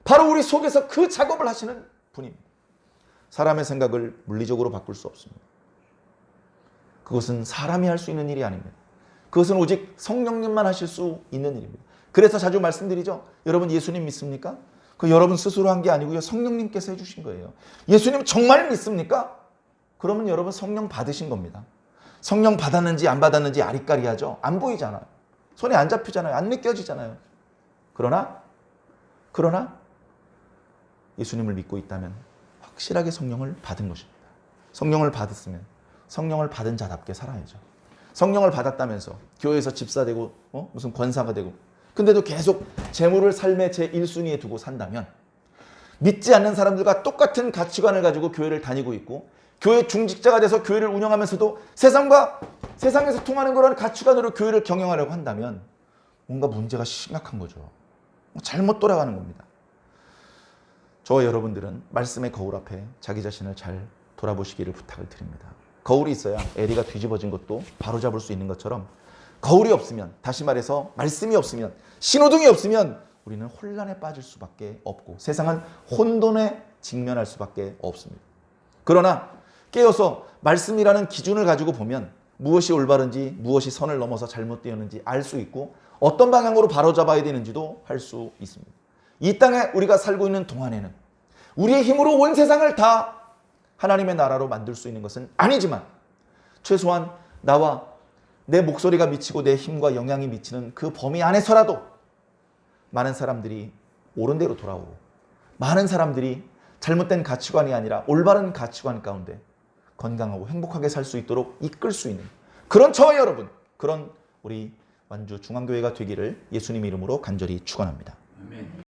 바로 우리 속에서 그 작업을 하시는 분입니다. 사람의 생각을 물리적으로 바꿀 수 없습니다. 그것은 사람이 할 수 있는 일이 아닙니다. 그것은 오직 성령님만 하실 수 있는 일입니다. 그래서 자주 말씀드리죠. 여러분 예수님 믿습니까? 그 여러분 스스로 한 게 아니고요. 성령님께서 해주신 거예요. 예수님 정말 믿습니까? 그러면 여러분 성령 받으신 겁니다. 성령 받았는지 안 받았는지 아리까리하죠. 안 보이잖아요. 손에 안 잡히잖아요. 안 느껴지잖아요. 그러나 예수님을 믿고 있다면 확실하게 성령을 받은 것입니다. 성령을 받았으면 성령을 받은 자답게 살아야죠. 성령을 받았다면서 교회에서 집사 되고 무슨 권사가 되고 근데도 계속 재물을 삶의 제1순위에 두고 산다면 믿지 않는 사람들과 똑같은 가치관을 가지고 교회를 다니고 있고 교회 중직자가 돼서 교회를 운영하면서도 세상에서 통하는 그런 가치관으로 교회를 경영하려고 한다면 뭔가 문제가 심각한 거죠. 잘못 돌아가는 겁니다. 저와 여러분들은 말씀의 거울 앞에 자기 자신을 잘 돌아보시기를 부탁을 드립니다. 거울이 있어야 에리가 뒤집어진 것도 바로잡을 수 있는 것처럼 거울이 없으면, 다시 말해서 말씀이 없으면, 신호등이 없으면 우리는 혼란에 빠질 수밖에 없고 세상은 혼돈에 직면할 수밖에 없습니다. 그러나 깨어서 말씀이라는 기준을 가지고 보면 무엇이 올바른지 무엇이 선을 넘어서 잘못되었는지 알 수 있고 어떤 방향으로 바로잡아야 되는지도 할 수 있습니다. 이 땅에 우리가 살고 있는 동안에는 우리의 힘으로 온 세상을 다 하나님의 나라로 만들 수 있는 것은 아니지만 최소한 나와 내 목소리가 미치고 내 힘과 영향이 미치는 그 범위 안에서라도 많은 사람들이 옳은 대로 돌아오고 많은 사람들이 잘못된 가치관이 아니라 올바른 가치관 가운데 건강하고 행복하게 살 수 있도록 이끌 수 있는 그런 저와 여러분, 그런 우리 완주 중앙교회가 되기를 예수님 이름으로 간절히 축원합니다.